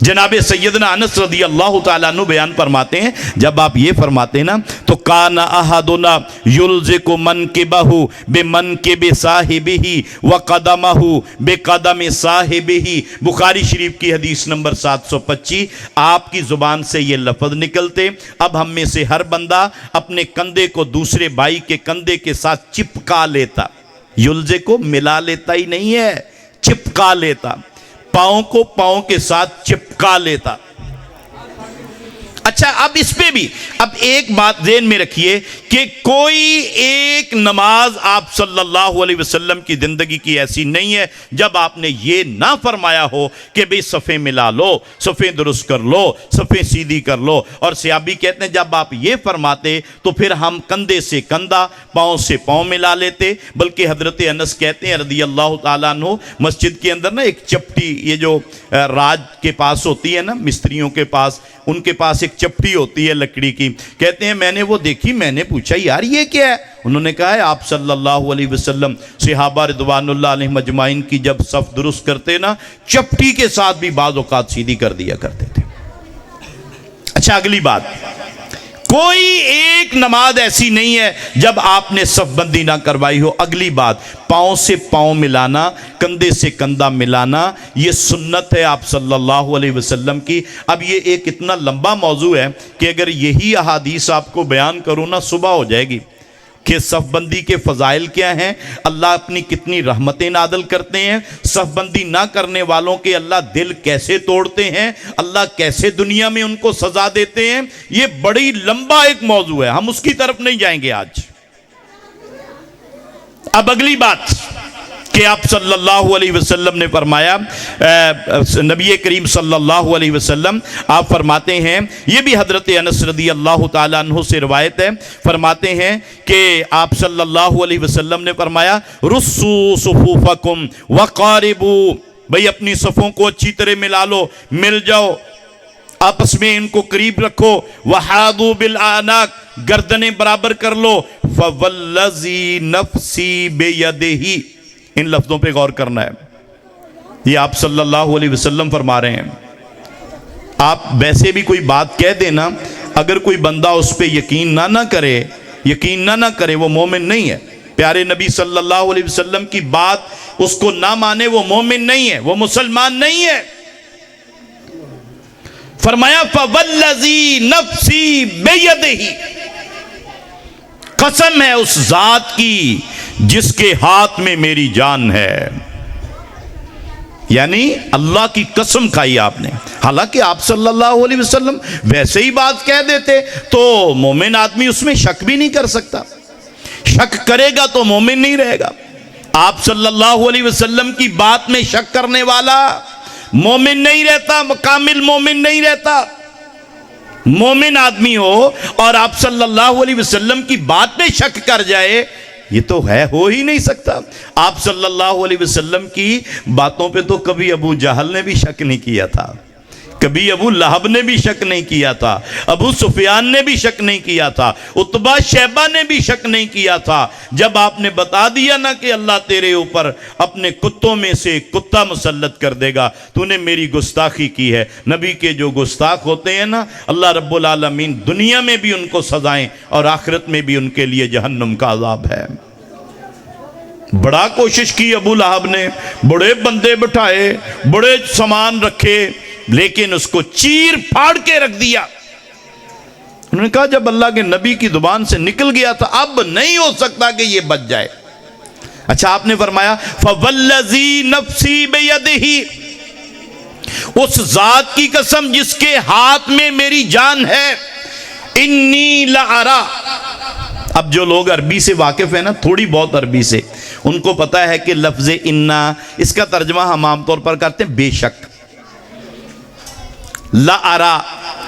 جناب سیدنا انس رضی اللہ تعالیٰ عنہ بیان فرماتے ہیں جب آپ یہ فرماتے ہیں نا تو کان احدنا یلزق منکبہ بمنکب صاحبہ وقدمہ بقدم صاحبہ. بخاری شریف کی حدیث نمبر 725. آپ کی زبان سے یہ لفظ نکلتے، اب ہم میں سے ہر بندہ اپنے کندھے کو دوسرے بھائی کے کندھے کے ساتھ چپکا لیتا. یلزق کو ملا لیتا ہی نہیں ہے، چپکا لیتا، پاؤں کو پاؤں کے ساتھ چپکا لیتا. اچھا، اب اس پہ بھی اب ایک بات ذہن میں رکھیے کہ کوئی ایک نماز آپ صلی اللہ علیہ وسلم کی زندگی کی ایسی نہیں ہے جب آپ نے یہ نہ فرمایا ہو کہ بھئی صفیں ملا لو، صفیں درست کر لو، صفیں سیدھی کر لو. اور صحابی کہتے ہیں جب آپ یہ فرماتے تو پھر ہم کندھے سے کندھا، پاؤں سے پاؤں ملا لیتے. بلکہ حضرت انس کہتے ہیں رضی اللہ تعالیٰ عنہ، مسجد کے اندر نا ایک چپٹی، یہ جو راج کے پاس ہوتی ہے نا، مستریوں کے پاس، ان کے پاس ایک چپٹی ہوتی ہے لکڑی کی. کہتے ہیں میں نے وہ دیکھی، میں نے پوچھا یار یہ کیا ہے؟ انہوں نے کہا ہے آپ صلی اللہ علیہ وسلم صحابہ رضوان اللہ علیہم اجمعین کی جب صف درست کرتے نا، چپٹی کے ساتھ بھی بعض اوقات سیدھی کر دیا کرتے تھے. اچھا، اگلی بات، کوئی ایک نماز ایسی نہیں ہے جب آپ نے صف بندی نہ کروائی ہو. اگلی بات، پاؤں سے پاؤں ملانا، کندھے سے کندھا ملانا، یہ سنت ہے آپ صلی اللہ علیہ وسلم کی. اب یہ ایک اتنا لمبا موضوع ہے کہ اگر یہی احادیث آپ کو بیان کروں نا صبح ہو جائے گی کہ صف بندی کے فضائل کیا ہیں، اللہ اپنی کتنی رحمتیں نازل کرتے ہیں، صف بندی نہ کرنے والوں کے اللہ دل کیسے توڑتے ہیں، اللہ کیسے دنیا میں ان کو سزا دیتے ہیں. یہ بڑی لمبا ایک موضوع ہے، ہم اس کی طرف نہیں جائیں گے آج. اب اگلی بات کہ آپ صلی اللہ علیہ وسلم نے فرمایا، نبی کریم صلی اللہ علیہ وسلم آپ فرماتے ہیں، یہ بھی حضرت انس رضی اللہ تعالیٰ عنہ سے روایت ہے، فرماتے ہیں کہ آپ صلی اللہ علیہ وسلم نے فرمایا رصوا صفوفکم وقاربوا، بھئی اپنی صفوں کو اچھی طرح ملا لو، مل جاؤ، آپس میں ان کو قریب رکھو. وحاذوا بالاعناق، گردنیں برابر کر لو. فوالذی نفسی بیدہ، ان لفظوں پہ غور کرنا ہے، یہ آپ صلی اللہ علیہ وسلم فرما رہے ہیں. آپ ویسے بھی کوئی بات کہہ دینا، اگر کوئی بندہ اس پہ یقین نہ کرے وہ مومن نہیں ہے. پیارے نبی صلی اللہ علیہ وسلم کی بات اس کو نہ مانے وہ مومن نہیں ہے، وہ مسلمان نہیں ہے. فرمایا فوالذی نفسی بیدہ، قسم ہے اس ذات کی جس کے ہاتھ میں میری جان ہے. یعنی اللہ کی قسم کھائی آپ نے. حالانکہ آپ صلی اللہ علیہ وسلم ویسے ہی بات کہہ دیتے تو مومن آدمی اس میں شک بھی نہیں کر سکتا. شک کرے گا تو مومن نہیں رہے گا۔ آپ صلی اللہ علیہ وسلم کی بات میں شک کرنے والا مومن نہیں رہتا، کامل مومن نہیں رہتا۔ مومن آدمی ہو اور آپ صلی اللہ علیہ وسلم کی بات میں شک کر جائے، یہ تو ہو ہی نہیں سکتا۔ آپ صلی اللہ علیہ وسلم کی باتوں پہ تو کبھی ابو جہل نے بھی شک نہیں کیا تھا، کبھی ابو لہب نے بھی شک نہیں کیا تھا، ابو سفیان نے بھی شک نہیں کیا تھا، عتبہ شیبہ نے بھی شک نہیں کیا تھا۔ جب آپ نے بتا دیا نا کہ اللہ تیرے اوپر اپنے کتوں میں سے کتا مسلط کر دے گا، تو نے میری گستاخی کی ہے۔ نبی کے جو گستاخ ہوتے ہیں نا، اللہ رب العالمین دنیا میں بھی ان کو سزائیں اور آخرت میں بھی ان کے لیے جہنم کا عذاب ہے۔ بڑا کوشش کی ابو لہب نے، بڑے بندے بٹھائے، بڑے سامان رکھے، لیکن اس کو چیر پھاڑ کے رکھ دیا۔ انہوں نے کہا جب اللہ کے نبی کی زبان سے نکل گیا تھا، اب نہیں ہو سکتا کہ یہ بچ جائے۔ اچھا آپ نے فرمایا فَوَالَّذِي نَفْسِي بِيَدِهِ، اس ذات کی قسم جس کے ہاتھ میں میری جان ہے، انی لَأَرَا۔ اب جو لوگ عربی سے واقف ہیں نا، تھوڑی بہت عربی سے، ان کو پتا ہے کہ لفظ انا، اس کا ترجمہ ہم عام طور پر کرتے ہیں بے شک۔ لا ارا،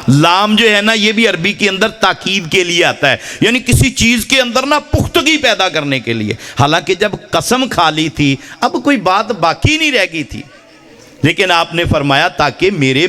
لام جو ہے نا، یہ بھی عربی کے اندر تاکید کے لیے آتا ہے، یعنی کسی چیز کے اندر نا پختگی پیدا کرنے کے لیے۔ حالانکہ جب قسم کھا لی تھی اب کوئی بات باقی نہیں رہ گئی تھی، لیکن آپ نے فرمایا تاکہ میرے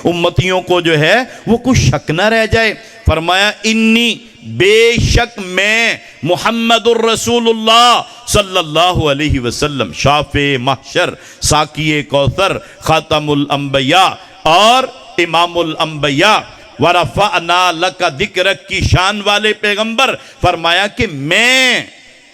امتیوں کو جو ہے وہ کچھ شک نہ رہ جائے۔ فرمایا انی، بے شک میں محمد الرسول اللہ صلی اللہ علیہ وسلم، شافع محشر، ساقی کوثر، خاتم الانبیاء اور امام الانبیاء، ورفعنا لک ذکرک کی شان والے پیغمبر، فرمایا کہ میں،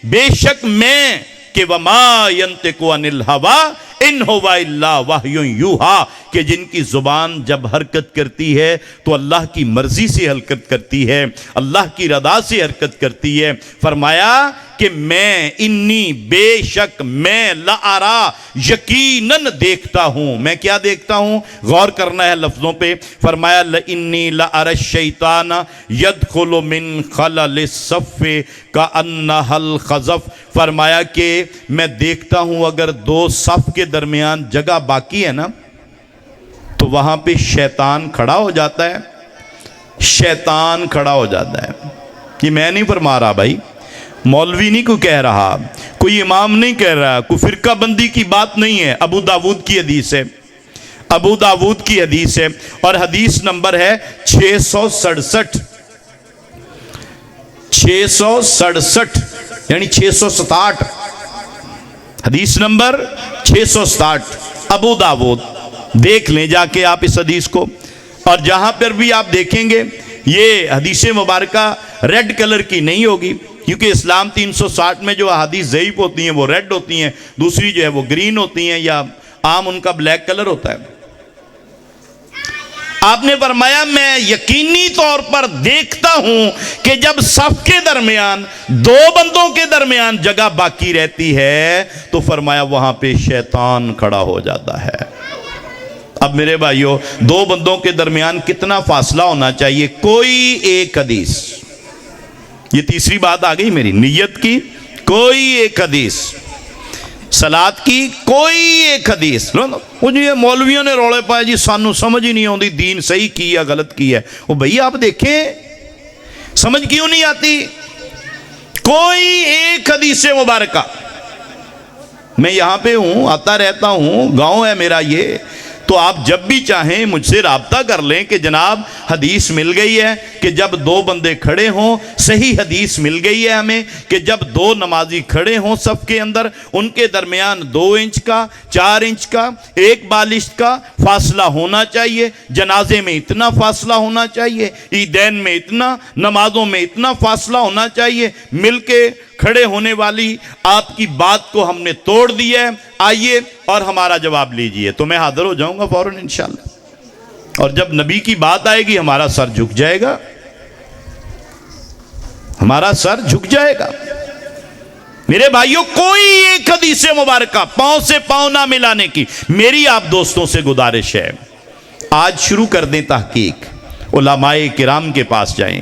بے شک میں، کہ وما ینطق عن الہوی ان ہوا الا وحی یوحی، کہ جن کی زبان جب حرکت کرتی ہے تو اللہ کی مرضی سے حرکت کرتی ہے، اللہ کی رضا سے حرکت کرتی ہے۔ فرمایا کہ میں، انی، بے شک میں، لَأَرَا، یقیناً دیکھتا ہوں۔ میں کیا دیکھتا ہوں؟ غور کرنا ہے لفظوں پہ۔ فرمایا لَإِنِّي لَأَرَى الشَّيْطَانَ يَدْخُلُ مِنْ خَلَلِ الصَّفِّ كَأَنَّهَا الْخَزَفُ، فرمایا کہ میں دیکھتا ہوں اگر دو صف کے درمیان جگہ باقی ہے نا تو وہاں پہ شیطان کھڑا ہو جاتا ہے، شیطان کھڑا ہو جاتا ہے۔ یہ میں نہیں فرما رہا بھائی، مولوی نہیں کوئی کہہ رہا، کوئی امام نہیں کہہ رہا، کوئی فرقہ بندی کی بات نہیں ہے، ابو داود کی حدیث ہے، ابو داود کی حدیث ہے، اور حدیث نمبر ہے 667، 667 یعنی 667، حدیث نمبر 667 ابو داود۔ دیکھ لیں جا کے آپ اس حدیث کو، اور جہاں پر بھی آپ دیکھیں گے یہ حدیث مبارکہ ریڈ کلر کی نہیں ہوگی، کیونکہ اسلام 360 میں جو احادیث ضعیف ہوتی ہیں وہ ریڈ ہوتی ہیں، دوسری جو ہے وہ گرین ہوتی ہیں، یا عام ان کا بلیک کلر ہوتا ہے۔ آپ نے فرمایا میں یقینی طور پر دیکھتا ہوں کہ جب صف کے درمیان، دو بندوں کے درمیان جگہ باقی رہتی ہے تو فرمایا وہاں پہ شیطان کھڑا ہو جاتا ہے۔ اب میرے بھائیو، دو بندوں کے درمیان کتنا فاصلہ ہونا چاہیے؟ کوئی ایک حدیث، یہ تیسری بات آ گئی میری، نیت کی کوئی ایک حدیث، صلاۃ کی کوئی ایک حدیث۔ وہ جو یہ مولویوں نے روڑے پائے جی سانو سمجھ ہی نہیں آتی دین صحیح کی یا غلط کی ہے، وہ بھئی آپ دیکھیں سمجھ کیوں نہیں آتی؟ کوئی ایک حدیث مبارکہ، میں یہاں پہ ہوں، آتا رہتا ہوں، گاؤں ہے میرا یہ، تو آپ جب بھی چاہیں مجھ سے رابطہ کر لیں کہ جناب حدیث مل گئی ہے کہ جب دو بندے کھڑے ہوں، صحیح حدیث مل گئی ہے ہمیں کہ جب دو نمازی کھڑے ہوں صف کے اندر، ان کے درمیان 2 انچ کا، 4 انچ کا، 1 بالشت کا فاصلہ ہونا چاہیے، جنازے میں اتنا فاصلہ ہونا چاہیے، عیدین میں اتنا، نمازوں میں اتنا فاصلہ ہونا چاہیے، مل کے کھڑے ہونے والی آپ کی بات کو ہم نے توڑ دیا ہے، آئیے اور ہمارا جواب لیجئے، تو میں حاضر ہو جاؤں گا فوراً انشاءاللہ، اور جب نبی کی بات آئے گی ہمارا سر جھک جائے گا، ہمارا سر جھک جائے گا۔ میرے بھائیوں، کوئی ایک حدیث مبارکہ پاؤں سے پاؤں نہ ملانے کی میری آپ دوستوں سے گزارش ہے۔ آج شروع کر دیں تحقیق، علماء کرام کے پاس جائیں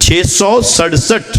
667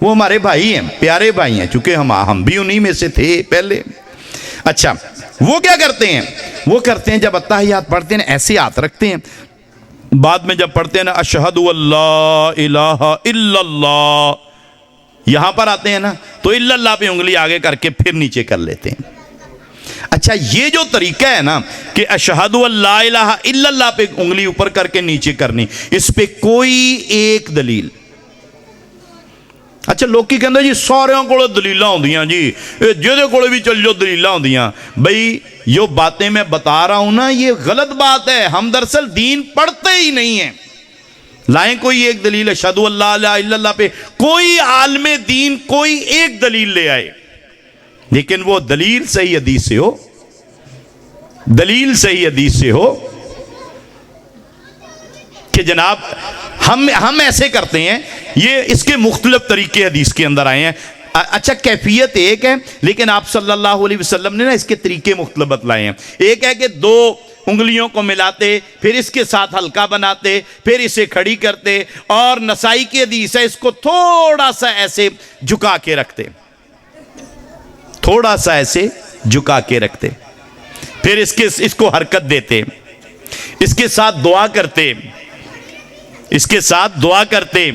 وہ ہمارے بھائی ہیں، پیارے بھائی ہیں، چونکہ ہم بھی انہی میں سے تھے پہلے۔ اچھا وہ کیا کرتے ہیں؟ وہ کرتے ہیں جب اتحیات پڑھتے ہیں ایسے ہاتھ رکھتے ہیں، بعد میں جب پڑھتے ہیں نا اشہد اللہ الہ الا اللہ، یہاں پر آتے ہیں نا تو الا اللہ پہ انگلی آگے کر کے پھر نیچے کر لیتے ہیں۔ اچھا یہ جو طریقہ ہے نا کہ اشہد اللہ الہ الا اللہ پہ انگلی اوپر کر کے نیچے کرنی، اس پہ کوئی ایک دلیل، اچھا لوگ کی کہندے جی ساریاں کولے دلیلاں ہوندیاں جی، جہدے کولے بھی چل جو دلیلاں ہوندیاں۔ بھئی جو باتیں میں بتا رہا ہوں نا یہ غلط بات ہے، ہم دراصل دین پڑھتے ہی نہیں ہیں۔ لائیں کوئی ایک دلیل، اشہد اللہ الہ الا اللہ پہ کوئی عالم دین کوئی ایک دلیل لے آئے، لیکن وہ دلیل صحیح حدیث سے ہو، دلیل صحیح حدیث سے ہو کہ جناب ہم ایسے کرتے ہیں۔ یہ اس کے مختلف طریقے حدیث کے اندر آئے ہیں۔ اچھا کیفیت ایک ہے، لیکن آپ صلی اللہ علیہ وسلم نے نا اس کے طریقے مختلف بتلائے ہیں۔ ایک ہے کہ دو انگلیوں کو ملاتے، پھر اس کے ساتھ ہلکا بناتے، پھر اسے کھڑی کرتے، اور نسائی کی حدیث ہے اس کو تھوڑا سا ایسے جھکا کے رکھتے، تھوڑا سا ایسے جھکا کے رکھتے، پھر اس کو حرکت دیتے، اس کے ساتھ دعا کرتے، اس کے ساتھ دعا کرتے،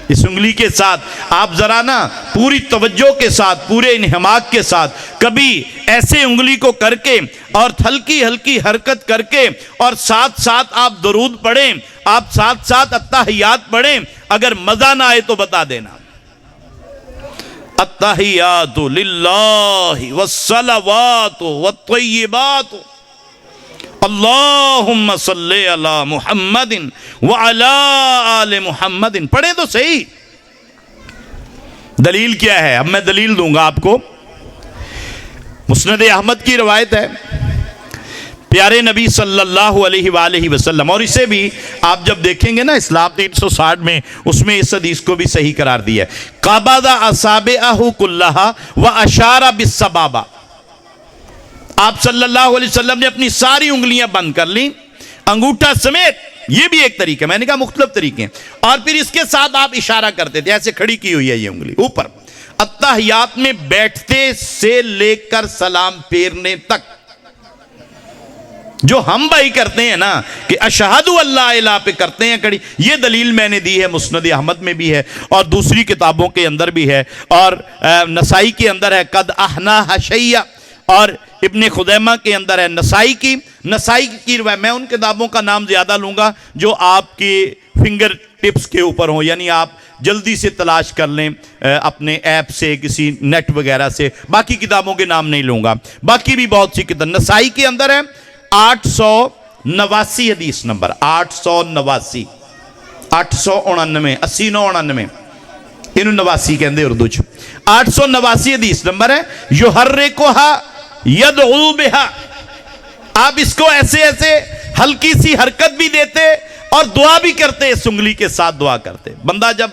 اس انگلی کے ساتھ۔ آپ ذرا نا پوری توجہ کے ساتھ، پورے انہماک کے ساتھ کبھی ایسے انگلی کو کر کے اور ہلکی ہلکی حرکت کر کے، اور ساتھ ساتھ آپ درود پڑھیں، آپ ساتھ ساتھ اتحیات پڑھیں۔ اگر مزہ نہ آئے تو بتا دینا۔ التحیات للہ والصلوات والطیبات اللہم صلی علی محمد وعلی آل محمد، پڑھیں تو صحیح۔ دلیل کیا ہے؟ اب میں دلیل دوں گا آپ کو۔ مسند احمد کی روایت ہے، پیارے نبی صلی اللہ علیہ وآلہ وسلم، اور اسے بھی آپ جب دیکھیں گے نا اسلام 360 میں، اس میں اس حدیث کو بھی صحیح قرار دیا ہے۔ قبض اصابعہ کلہا واشار بالسبابہ، آپ صلی اللہ علیہ وسلم نے اپنی ساری انگلیاں بند کر لیں انگوٹھا سمیت، یہ بھی ایک طریقہ، میں نے کہا مختلف طریقے ہیں، اور پھر اس کے ساتھ آپ اشارہ کرتے تھے، ایسے کھڑی کی ہوئی ہے یہ انگلی اوپر، اتحیات میں بیٹھتے سے لے کر سلام پھیرنے تک۔ جو ہم بھائی کرتے ہیں نا کہ اشہد اللہ الہ پہ کرتے ہیں کڑی، یہ دلیل میں نے دی ہے، مسند احمد میں بھی ہے اور دوسری کتابوں کے اندر بھی ہے، اور نسائی کے اندر ہے قد احنا حشیہ، اور ابن خدیمہ کے اندر ہے نسائی کی روایت۔ میں ان کتابوں کا نام زیادہ لوں گا جو آپ کے فنگر ٹپس کے اوپر ہوں، یعنی آپ جلدی سے تلاش کر لیں اپنے ایپ سے، کسی نیٹ وغیرہ سے، باقی کتابوں کے نام نہیں لوں گا، باقی بھی بہت سی کتاب۔ نسائی کے اندر ہے 889 حدیث نمبر 889 899 8999 انہوں 89 کہندے اردو چ 889 حدیث نمبر ہے۔ یحرکھا یدعو بہا، آپ اس کو ایسے ایسے ہلکی سی حرکت بھی دیتے اور دعا بھی کرتے، اس انگلی کے ساتھ دعا کرتے۔ بندہ جب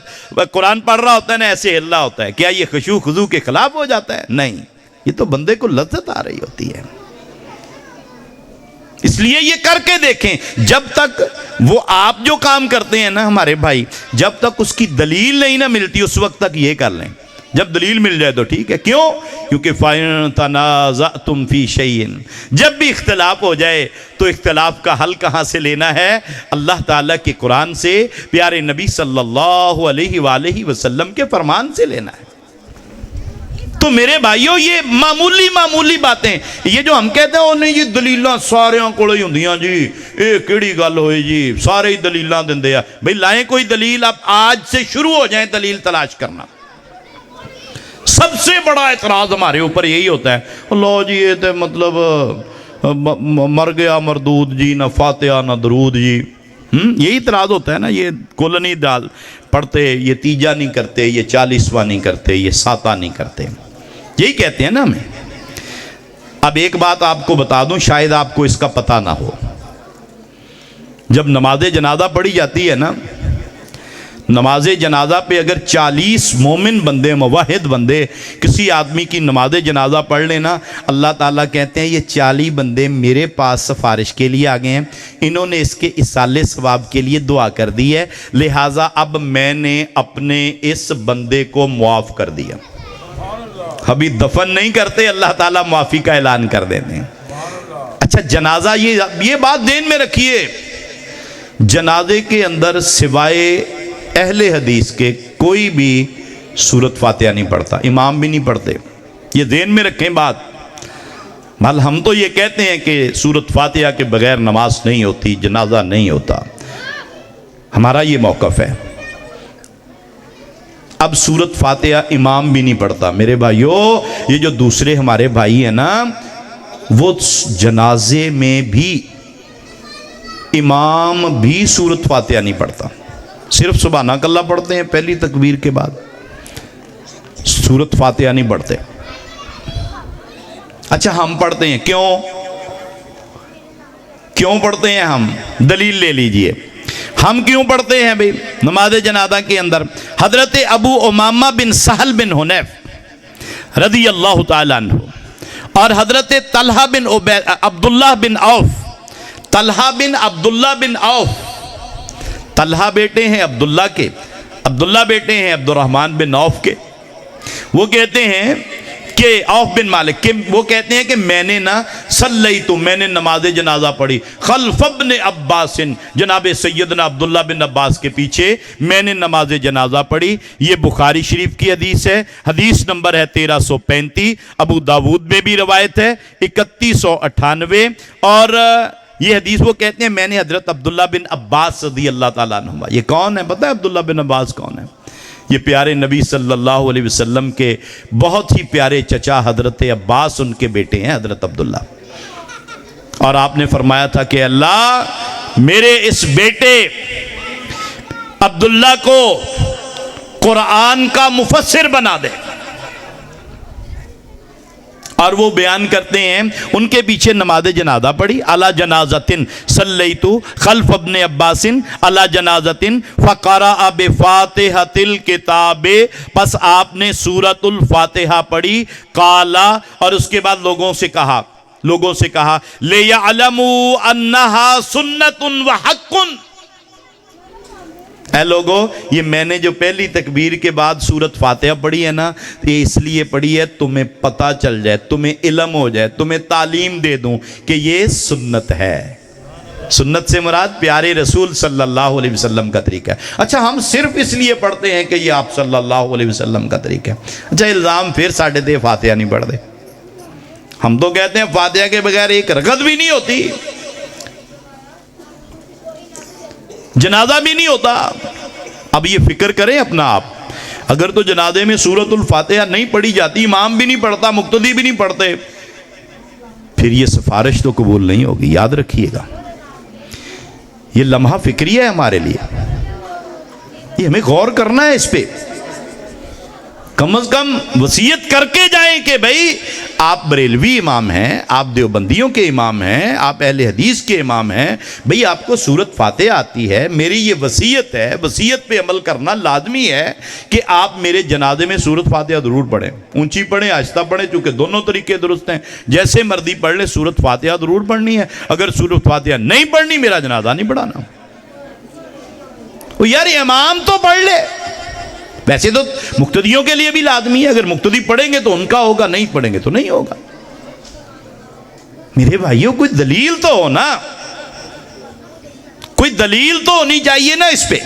قرآن پڑھ رہا ہوتا ہے نا ایسے ہل رہا ہوتا ہے، کیا یہ خشوع خضوع کے خلاف ہو جاتا ہے؟ نہیں، یہ تو بندے کو لذت آ رہی ہوتی ہے۔ اس لیے یہ کر کے دیکھیں، جب تک وہ آپ جو کام کرتے ہیں نا ہمارے بھائی، جب تک اس کی دلیل نہیں نہ ملتی اس وقت تک یہ کر لیں، جب دلیل مل جائے تو ٹھیک ہے۔ کیوں؟ کیونکہ فَإِن تَنَازَعْتُمْ فِي شَيْءٍ، جب بھی اختلاف ہو جائے تو اختلاف کا حل کہاں سے لینا ہے؟ اللہ تعالیٰ کے قرآن سے، پیارے نبی صلی اللہ علیہ وآلہ وسلم کے فرمان سے لینا ہے۔ تو میرے بھائیوں یہ معمولی باتیں، یہ جو ہم کہتے ہیں انہیں یہ دلیلاں ساریاں کوڑے ہی ہوندیاں جی، اے کیڑی گل ہوئی جی، سارے ہی دلیلاں دندے ہیں۔ بھئی لائیں کوئی دلیل، آپ آج سے شروع ہو جائیں دلیل تلاش کرنا۔ سب سے بڑا اعتراض ہمارے اوپر یہی ہوتا ہے، اللہ جی یہ تو مطلب مر گیا مردود جی، نہ فاتحہ نہ درود جی، یہی اعتراض ہوتا ہے نا۔ یہ کولنی ڈال پڑھتے، یہ تیجا نہیں کرتے، یہ 40واں نہیں کرتے، یہ 7واں نہیں کرتے، یہی کہتے ہیں نا ہمیں۔ اب ایک بات آپ کو بتا دوں، شاید آپ کو اس کا پتہ نہ ہو، جب نماز جنازہ پڑھی جاتی ہے نا، نماز جنازہ پہ اگر 40 مومن بندے موحد بندے کسی آدمی کی نماز جنازہ پڑھ لینا، اللہ تعالیٰ کہتے ہیں یہ 40 بندے میرے پاس سفارش کے لیے آ گئے ہیں، انہوں نے اس کے اصالِ ثواب کے لیے دعا کر دی ہے، لہٰذا اب میں نے اپنے اس بندے کو معاف کر دیا۔ ابھی دفن نہیں کرتے، اللہ تعالیٰ معافی کا اعلان کر دیتے ہیں۔ اچھا جنازہ، یہ بات ذہن میں رکھیے، جنازے کے اندر سوائے اہل حدیث کے کوئی بھی سورت فاتحہ نہیں پڑھتا، امام بھی نہیں پڑھتے، یہ ذہن میں رکھیں بات۔ بل ہم تو یہ کہتے ہیں کہ سورت فاتحہ کے بغیر نماز نہیں ہوتی، جنازہ نہیں ہوتا، ہمارا یہ موقف ہے۔ اب سورت فاتحہ امام بھی نہیں پڑھتا، میرے بھائیو یہ جو دوسرے ہمارے بھائی ہیں نا، وہ جنازے میں بھی امام بھی سورت فاتحہ نہیں پڑھتا، صرف سبحانک اللہ پڑھتے ہیں پہلی تکبیر کے بعد، سورت فاتحہ نہیں پڑھتے۔ اچھا ہم پڑھتے ہیں، کیوں پڑھتے ہیں ہم؟ دلیل لے لیجئے، ہم کیوں پڑھتے ہیں بھئی نماز جنازہ کے اندر؟ حضرت ابو امامہ بن سہل بن حنیف رضی اللہ تعالیٰ عنہ اور حضرت طلحہ بن عبداللہ بن عوف، طلحہ بن عبداللہ بن عوف، طلحہ بیٹے ہیں عبداللہ کے، عبداللہ بیٹے ہیں عبد الرحمن بن عوف کے، وہ کہتے ہیں کہ عوف بن مالک کے، وہ کہتے ہیں کہ میں نے میں نے نماز جنازہ پڑھی خلف ابن عباس، جناب سیدنا عبداللہ بن عباس کے پیچھے میں نے نماز جنازہ پڑھی۔ یہ بخاری شریف کی حدیث ہے، حدیث نمبر ہے 1335، ابو داود میں بھی روایت ہے 3198، اور یہ حدیث وہ کہتے ہیں میں نے حضرت عبداللہ بن عباس رضی اللہ تعالیٰ عنہ، یہ کون ہے پتہ ہے عبداللہ بن عباس کون ہے؟ یہ پیارے نبی صلی اللہ علیہ وسلم کے بہت ہی پیارے چچا حضرت عباس ان کے بیٹے ہیں حضرت عبداللہ، اور آپ نے فرمایا تھا کہ اللہ میرے اس بیٹے عبداللہ کو قرآن کا مفسر بنا دے، اور وہ بیان کرتے ہیں ان کے پیچھے نماز جنازہ پڑھی، علی جنازتن صلیت خلف ابن عباس علی جنازتن فقرأ بفاتحۃ الکتاب، پس آپ نے سورۃ الفاتحہ پڑھی، قالا، اور اس کے بعد لوگوں سے کہا لِيَعْلَمُوا أَنَّهَا سُنَّةٌ وَحَقٌّ، اے لوگو یہ میں نے جو پہلی تکبیر کے بعد سورت فاتحہ پڑھی ہے نا، یہ اس لیے پڑھی ہے تمہیں پتہ چل جائے، تمہیں علم ہو جائے، تمہیں تعلیم دے دوں کہ یہ سنت ہے۔ سنت سے مراد پیارے رسول صلی اللہ علیہ وسلم کا طریقہ ہے۔ اچھا ہم صرف اس لیے پڑھتے ہیں کہ یہ آپ صلی اللہ علیہ وسلم کا طریقہ ہے۔ اچھا الزام پھر ساڑھے دے فاتحہ نہیں پڑھتے، ہم تو کہتے ہیں فاتحہ کے بغیر ایک رکعت بھی نہیں ہوتی، جنازہ بھی نہیں ہوتا۔ اب یہ فکر کریں اپنا آپ، اگر تو جنازے میں سورۃ الفاتحہ نہیں پڑھی جاتی، امام بھی نہیں پڑھتا، مقتدی بھی نہیں پڑھتے، پھر یہ سفارش تو قبول نہیں ہوگی، یاد رکھیے گا۔ یہ لمحہ فکری ہے ہمارے لیے، یہ ہمیں غور کرنا ہے اس پہ، کم از کم وصیت کر کے جائیں کہ بھئی آپ بریلوی امام ہیں، آپ دیوبندیوں کے امام ہیں، آپ اہل حدیث کے امام ہیں، بھئی آپ کو سورت فاتحہ آتی ہے، میری یہ وصیت ہے، وصیت پہ عمل کرنا لازمی ہے کہ آپ میرے جنازے میں سورت فاتحہ ضرور پڑھیں، اونچی پڑھیں آہستہ پڑھیں، چونکہ دونوں طریقے درست ہیں، جیسے مرضی پڑھ لیں، سورت فاتحہ ضرور پڑھنی ہے، اگر سورت فاتحہ نہیں پڑھنی میرا جنازہ نہیں پڑھانا۔ یار امام تو پڑھ لے، ویسے تو مقتدیوں کے لیے بھی لازمی ہے، اگر مقتدی پڑھیں گے تو ان کا ہوگا، نہیں پڑھیں گے تو نہیں ہوگا۔ میرے بھائیوں کوئی دلیل تو ہو نا، کوئی دلیل تو ہونی چاہیے نا اس پہ۔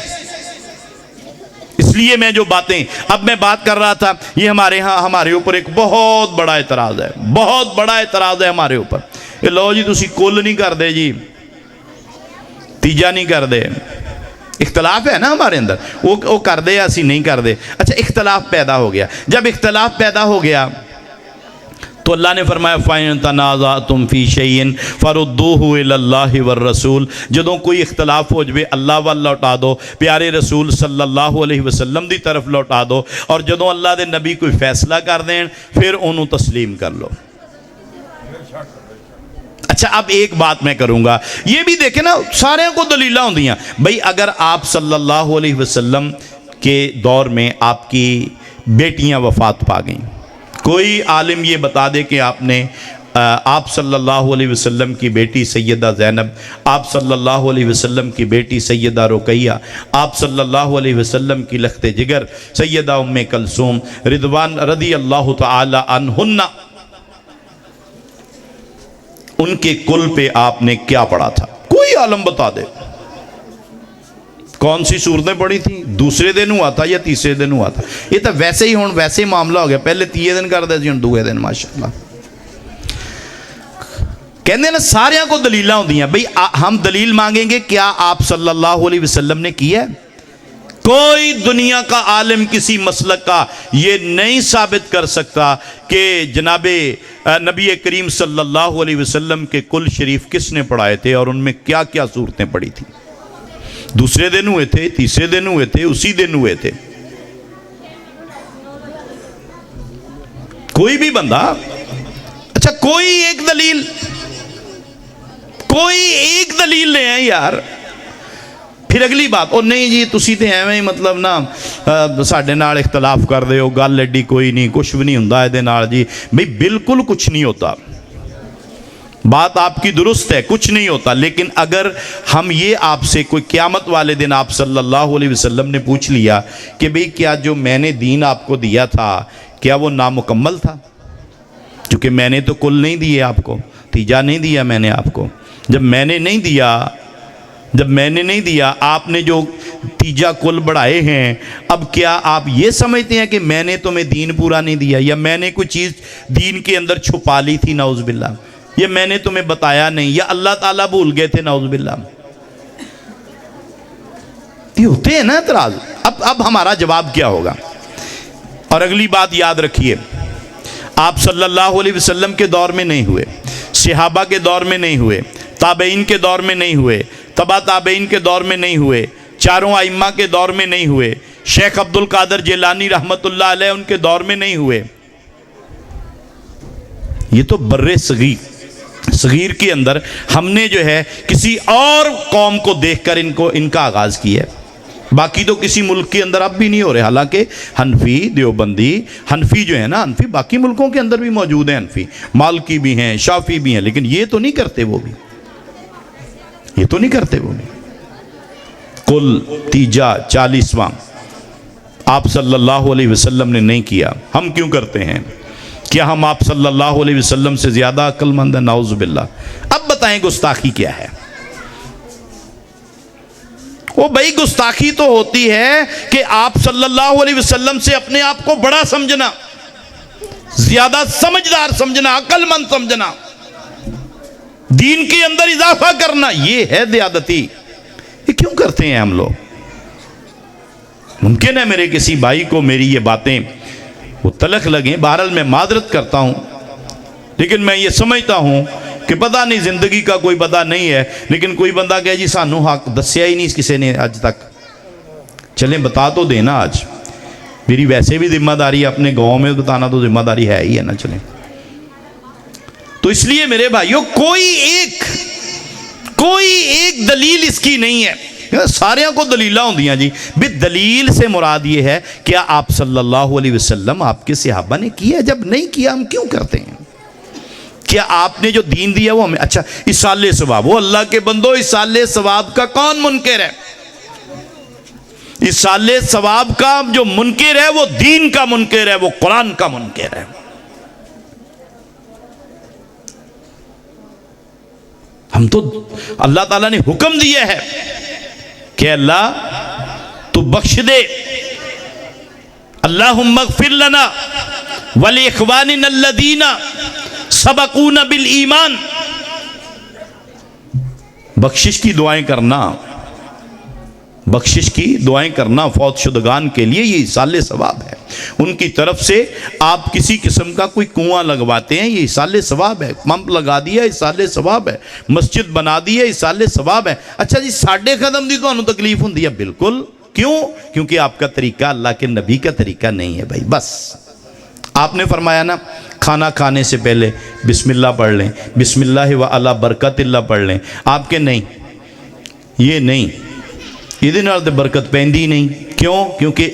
اس لیے میں جو باتیں اب میں بات کر رہا تھا، یہ ہمارے اوپر ایک بہت بڑا اعتراض ہے، بہت بڑا اعتراض ہے ہمارے اوپر، کہ لو جی تسی کل نہیں کر دے، جی تیجا نہیں کر دے، اختلاف ہے نا ہمارے اندر، وہ کر دے اسی نہیں کر دے۔ اچھا اختلاف پیدا ہو گیا، جب اختلاف پیدا ہو گیا تو اللہ نے فرمایا فَإِن تَنَازَعْتُمْ فِي شَيْءٍ فَرُدُّوهُ إِلَى اللَّهِ وَالرَّسُولِ، جدوں کوئی اختلاف ہو جائے اللہ وال لوٹا دو، پیارے رسول صلی اللہ علیہ وسلم دی طرف لوٹا دو، اور جدوں اللہ دے نبی کوئی فیصلہ کر دیں پھر انہوں تسلیم کر لو۔ اچھا اب ایک بات میں کروں گا، یہ بھی دیکھیں نا سارے کو دلیلہ ہوں دیاں، بھئی اگر آپ صلی اللہ علیہ وسلم کے دور میں آپ کی بیٹیاں وفات پا گئیں. کوئی عالم یہ بتا دے کہ آپ صلی اللہ علیہ وسلم کی بیٹی سیدہ زینب، آپ صلی اللہ علیہ وسلم کی بیٹی سیدہ رقیہ، آپ صلی اللہ علیہ وسلم کی لخت جگر سیدہ ام کلثوم رضوان رضی اللہ تعالی عنہن، ان کے کل پہ آپ نے کیا پڑھا تھا؟ کوئی عالم بتا دے. کون سی صورتیں پڑھی تھیں؟ دوسرے دن ہوا تھا یا تیسرے دن ہوا تھا؟ یہ تو ویسے ہی ویسے ہی معاملہ ہو گیا. پہلے 3 دن کر دے ہوں 2 دن. ماشاءاللہ کہنے نا ساریاں کو دلیلہ ہوندی ہیں. بھئی ہم دلیل مانگیں گے کیا آپ صلی اللہ علیہ وسلم نے کیا ہے؟ کوئی دنیا کا عالم کسی مسلک کا یہ نہیں ثابت کر سکتا کہ جناب نبی کریم صلی اللہ علیہ وسلم کے کل شریف کس نے پڑھائے تھے اور ان میں کیا کیا صورتیں پڑھی تھیں. دوسرے دن ہوئے تھے، تیسرے دن ہوئے تھے، اسی دن ہوئے تھے. کوئی بھی بندہ اچھا کوئی ایک دلیل لے آئیں یار. پھر اگلی بات اور نہیں جی تسی تے ایویں ہی مطلب نا ساڈے نال اختلاف کر دے ہو، گل ایڈی کوئی نہیں، کچھ بھی نہیں ہوندا اے دے نال جی. بھئی بالکل کچھ نہیں ہوتا، بات آپ کی درست ہے، کچھ نہیں ہوتا. لیکن اگر ہم یہ آپ سے کوئی قیامت والے دن آپ صلی اللہ علیہ وسلم نے پوچھ لیا کہ بھئی کیا جو میں نے دین آپ کو دیا تھا کیا وہ نامکمل تھا؟ کیونکہ میں نے تو کل نہیں دیے آپ کو، تیجا نہیں دیا میں نے آپ کو. جب میں نے نہیں دیا آپ نے جو تیجا کل بڑھائے ہیں، اب کیا آپ یہ سمجھتے ہیں کہ میں نے تمہیں دین پورا نہیں دیا، یا میں نے کوئی چیز دین کے اندر چھپا لی تھی نعوذ باللہ، یا میں نے تمہیں بتایا نہیں، یا اللہ تعالیٰ بھول گئے تھے نعوذ باللہ؟ یہ ہوتے ہیں نا اعتراض. اب ہمارا جواب کیا ہوگا؟ اور اگلی بات یاد رکھیے، آپ صلی اللہ علیہ وسلم کے دور میں نہیں ہوئے، صحابہ کے دور میں نہیں ہوئے، تابعین کے دور میں نہیں ہوئے، تبع تابعین کے دور میں نہیں ہوئے، چاروں ائمہ کے دور میں نہیں ہوئے، شیخ عبد القادر جیلانی رحمت اللہ علیہ ان کے دور میں نہیں ہوئے. یہ تو بر صغیر کے اندر ہم نے جو ہے کسی اور قوم کو دیکھ کر ان کا آغاز کیا ہے. باقی تو کسی ملک کے اندر اب بھی نہیں ہو رہے. حالانکہ حنفی دیوبندی حنفی جو ہے نا، حنفی باقی ملکوں کے اندر بھی موجود ہیں، حنفی مالکی بھی ہیں، شافی بھی ہیں، لیکن یہ تو نہیں کرتے وہ بھی. کل تیجا 40واں آپ صلی اللہ علیہ وسلم نے نہیں کیا. ہم کیوں کرتے ہیں؟ کیا ہم آپ صلی اللہ علیہ وسلم سے زیادہ عقل مند ہیں؟ نعوذ باللہ. اب بتائیں گستاخی کیا ہے؟ وہ بھائی گستاخی تو ہوتی ہے کہ آپ صلی اللہ علیہ وسلم سے اپنے آپ کو بڑا سمجھنا، زیادہ سمجھدار سمجھنا، عقل مند سمجھنا، دین کے اندر اضافہ کرنا، یہ ہے زیادتی. یہ کیوں کرتے ہیں ہم لوگ؟ ممکن ہے میرے کسی بھائی کو میری یہ باتیں وہ تلخ لگیں، بہرحال میں معذرت کرتا ہوں، لیکن میں یہ سمجھتا ہوں کہ پتہ نہیں زندگی کا کوئی پتہ نہیں ہے، لیکن کوئی بندہ کہے جی سانو حق دسیا ہی نہیں کسی نے آج تک. چلیں بتا تو دینا. آج میری ویسے بھی ذمہ داری ہے، اپنے گاؤں میں بتانا تو ذمہ داری ہے ہی ہے نا. چلیں تو اس لیے میرے بھائیوں کوئی ایک دلیل اس کی نہیں ہے. ساریاں کو دلیلہ ہوں دیاں جی. بھی دلیل سے مراد یہ ہے کہ آپ صلی اللہ علیہ وسلم آپ کے صحابہ نے کیا. جب نہیں کیا ہم کیوں کرتے ہیں؟ کیا آپ نے جو دین دیا وہ ہمیں اچھا ایصال ثواب، وہ اللہ کے بندو ایصال ثواب کا کون منکر ہے؟ ایصال ثواب کا جو منکر ہے وہ دین کا منکر ہے، وہ قرآن کا منکر ہے. ہم تو اللہ تعالیٰ نے حکم دیا ہے کہ اللہ تو بخش دے، اللہم اغفر لنا ولاخواننا الذین سبقونا بالایمان. بخشش کی دعائیں کرنا فوت شدگان کے لیے یہ ایصال ثواب ہے. ان کی طرف سے آپ کسی قسم کا کوئی کنواں لگواتے ہیں، یہ ایصال ثواب ہے. پمپ لگا دیا ایصال ثواب ہے. مسجد بنا دی ہے ایصال ثواب ہے. اچھا جی ساڈے قدم دی تو تکلیف ہوندی ہے. بالکل. کیوں؟ کیونکہ آپ کا طریقہ اللہ کے نبی کا طریقہ نہیں ہے بھائی. بس آپ نے فرمایا نا کھانا کھانے سے پہلے بسم اللہ پڑھ لیں، بسم اللہ و علی برکت اللہ پڑھ لیں. آپ کے نہیں، یہ نہیں. ਇਹਦੇ ਨਾਲ ਤੇ ਬਰਕਤ ਪੈਂਦੀ ਨਹੀਂ। ਕਿਉਂ? ਕਿਉਂਕਿ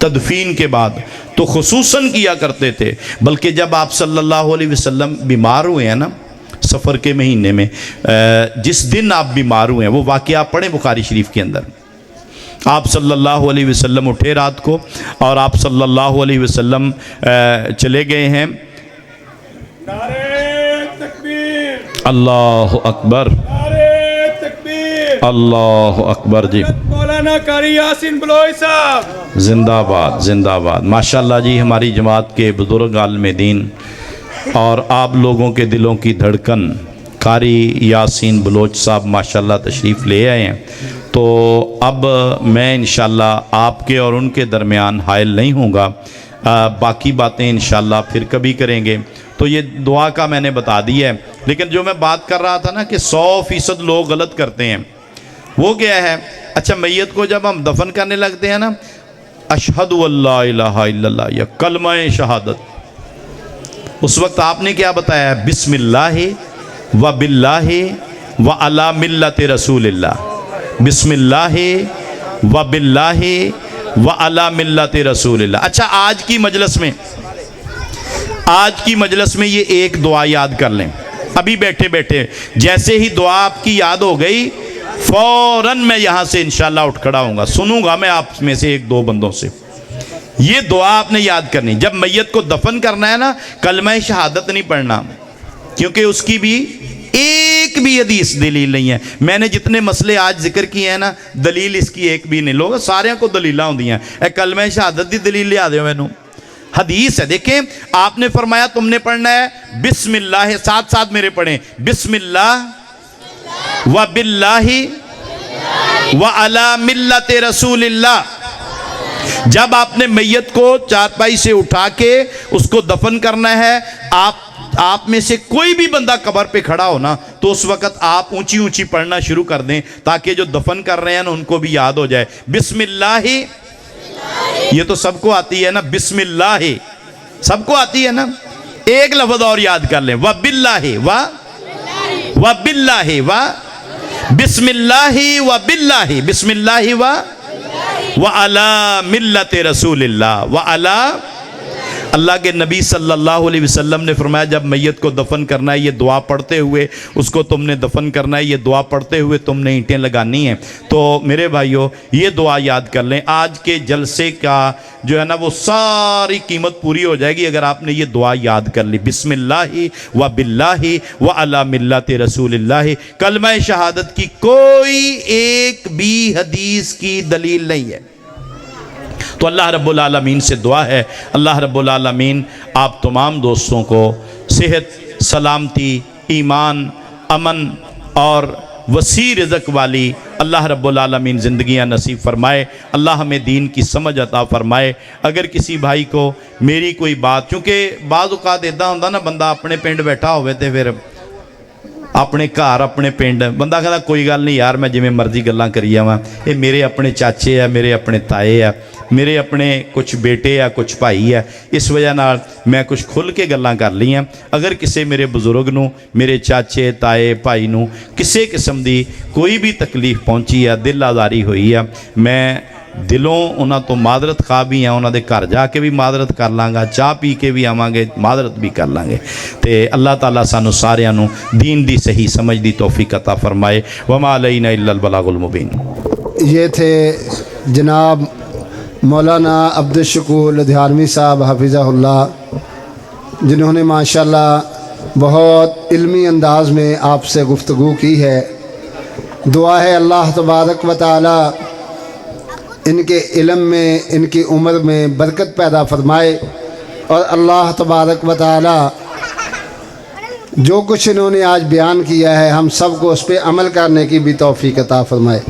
تدفین کے بعد تو خصوصاً کیا کرتے تھے، بلکہ جب آپ صلی اللہ علیہ وسلم بیمار ہوئے ہیں نا سفر کے مہینے میں، جس دن آپ بیمار ہوئے ہیں وہ واقعہ پڑھیں بخاری شریف کے اندر، آپ صلی اللہ علیہ وسلم اٹھے رات کو اور آپ صلی اللہ علیہ وسلم چلے گئے ہیں، نعرہ تکبیر، اللہ اکبر، نعرہ تکبیر، اللہ اکبر، جی مولانا قاری یاسین بلوچ صاحب زندہ باد، زندہ باد، ماشاءاللہ جی ہماری جماعت کے بزرگ عالم دین اور آپ لوگوں کے دلوں کی دھڑکن قاری یاسین بلوچ صاحب ماشاءاللہ تشریف لے آئے ہیں، تو اب میں انشاءاللہ آپ کے اور ان کے درمیان حائل نہیں ہوں گا، باقی باتیں انشاءاللہ پھر کبھی کریں گے۔ تو یہ دعا کا میں نے بتا دی ہے، لیکن جو میں بات کر رہا تھا نا کہ 100% لوگ غلط کرتے ہیں، وہ کیا ہے؟ اچھا میت کو جب ہم دفن کرنے لگتے ہیں نا، اشہد اللہ الہ الا اللہ یا کلمہ شہادت، اس وقت آپ نے کیا بتایا؟ بسم اللہ و باللہ و علی ملت رسول اللہ، بسم اللہ و باللہ و علی ملت رسول اللہ۔ اچھا آج کی مجلس میں یہ ایک دعا یاد کر لیں، ابھی بیٹھے بیٹھے جیسے ہی دعا آپ کی یاد ہو گئی فوراً میں یہاں سے انشاءاللہ اٹھ کھڑا ہوں گا، سنوں گا میں آپ میں سے ایک دو بندوں سے، یہ دعا آپ نے یاد کرنی۔ جب میت کو دفن کرنا ہے نا، کلمہ شہادت نہیں پڑھنا، کیونکہ اس کی بھی ایک بھی حدیث دلیل نہیں ہے۔ میں نے جتنے مسئلے آج ذکر کیے ہیں نا، دلیل اس کی ایک بھی نہیں، لوگ سارے کو دلیلیں ہوندی ہیں، اے کلمہ شہادت دی دلیل لے آدھے ہو میں نو، حدیث ہے۔ دیکھیں آپ نے فرمایا تم نے پڑھنا ہے بسم اللہ، ساتھ ساتھ میرے پڑھیں، بسم اللہ و باللہ و علی ملت رسول اللہ۔ جب آپ نے میت کو چارپائی سے اٹھا کے اس کو دفن کرنا ہے، آپ میں سے کوئی بھی بندہ قبر پہ کھڑا ہو نا، تو اس وقت آپ اونچی اونچی پڑھنا شروع کر دیں تاکہ جو دفن کر رہے ہیں نا ان کو بھی یاد ہو جائے۔ بسم اللہ، یہ تو سب کو آتی ہے نا، بسم اللہ سب کو آتی ہے نا، ایک لفظ اور یاد کر لیں، وَبِاللَّهِ وَبِاللَّهِ بسم اللہ وَبِاللَّهِ، بسم اللہ وَعَلَى مِلَّةِ رسول اللہ، وَعَلَى، اللہ کے نبی صلی اللہ علیہ وسلم نے فرمایا جب میت کو دفن کرنا ہے یہ دعا پڑھتے ہوئے اس کو تم نے دفن کرنا ہے، یہ دعا پڑھتے ہوئے تم نے اینٹیں لگانی ہیں۔ تو میرے بھائیوں یہ دعا یاد کر لیں، آج کے جلسے کا جو ہے نا وہ ساری قیمت پوری ہو جائے گی اگر آپ نے یہ دعا یاد کر لی، بسم اللہ و باللہ و علی ملت رسول اللہ۔ کلمہ شہادت کی کوئی ایک بھی حدیث کی دلیل نہیں ہے۔ تو اللہ رب العالمین سے دعا ہے، اللہ رب العالمین آپ تمام دوستوں کو صحت، سلامتی، ایمان، امن اور وسیع رزق والی اللہ رب العالمین زندگیاں نصیب فرمائے، اللہ ہمیں دین کی سمجھ عطا فرمائے۔ اگر کسی بھائی کو میری کوئی بات، چونکہ بعض اوقات ایدہ ہوندہ نا بندہ اپنے پنڈ بیٹھا ہوئے تھے، پھر اپنے گھر اپنے پنڈ بندہ کہتا کوئی گل نہیں یار میں جویں مرضی گلاں کری جاواں، یہ میرے اپنے چاچے ہیں، میرے اپنے تائے ہیں، میرے اپنے کچھ بیٹے ہیں، کچھ بھائی ہے، اس وجہ نال میں کچھ کھل کے گلاں کر لی ہیں۔ اگر کسی میرے بزرگ نو، میرے چاچے تائے بھائی نو کسی قسم دی کوئی بھی تکلیف پہنچی ہے، دل آزاری ہوئی ہے، میں دلوں انہاں تو معذرت خواہ بھی ہیں، انہاں دے گھر جا کے بھی معذرت کر لوں گا، چاہ پی کے بھی آواں گے، معذرت بھی کر لیں گے۔ تے اللہ تعالیٰ سانو ساریاں نو دین دی صحیح سمجھ دی توفیق عطا فرمائے۔ وما علینا الا البلاغ المبین۔ یہ تھے جناب مولانا عبدالشکور لدھیانوی صاحب حفظہ اللہ، جنہوں نے ماشاءاللہ بہت علمی انداز میں آپ سے گفتگو کی ہے۔ دعا ہے اللہ تبارک و تعالی ان کے علم میں، ان کی عمر میں برکت پیدا فرمائے، اور اللہ تبارک و تعالی جو کچھ انہوں نے آج بیان کیا ہے ہم سب کو اس پہ عمل کرنے کی بھی توفیق عطا فرمائے۔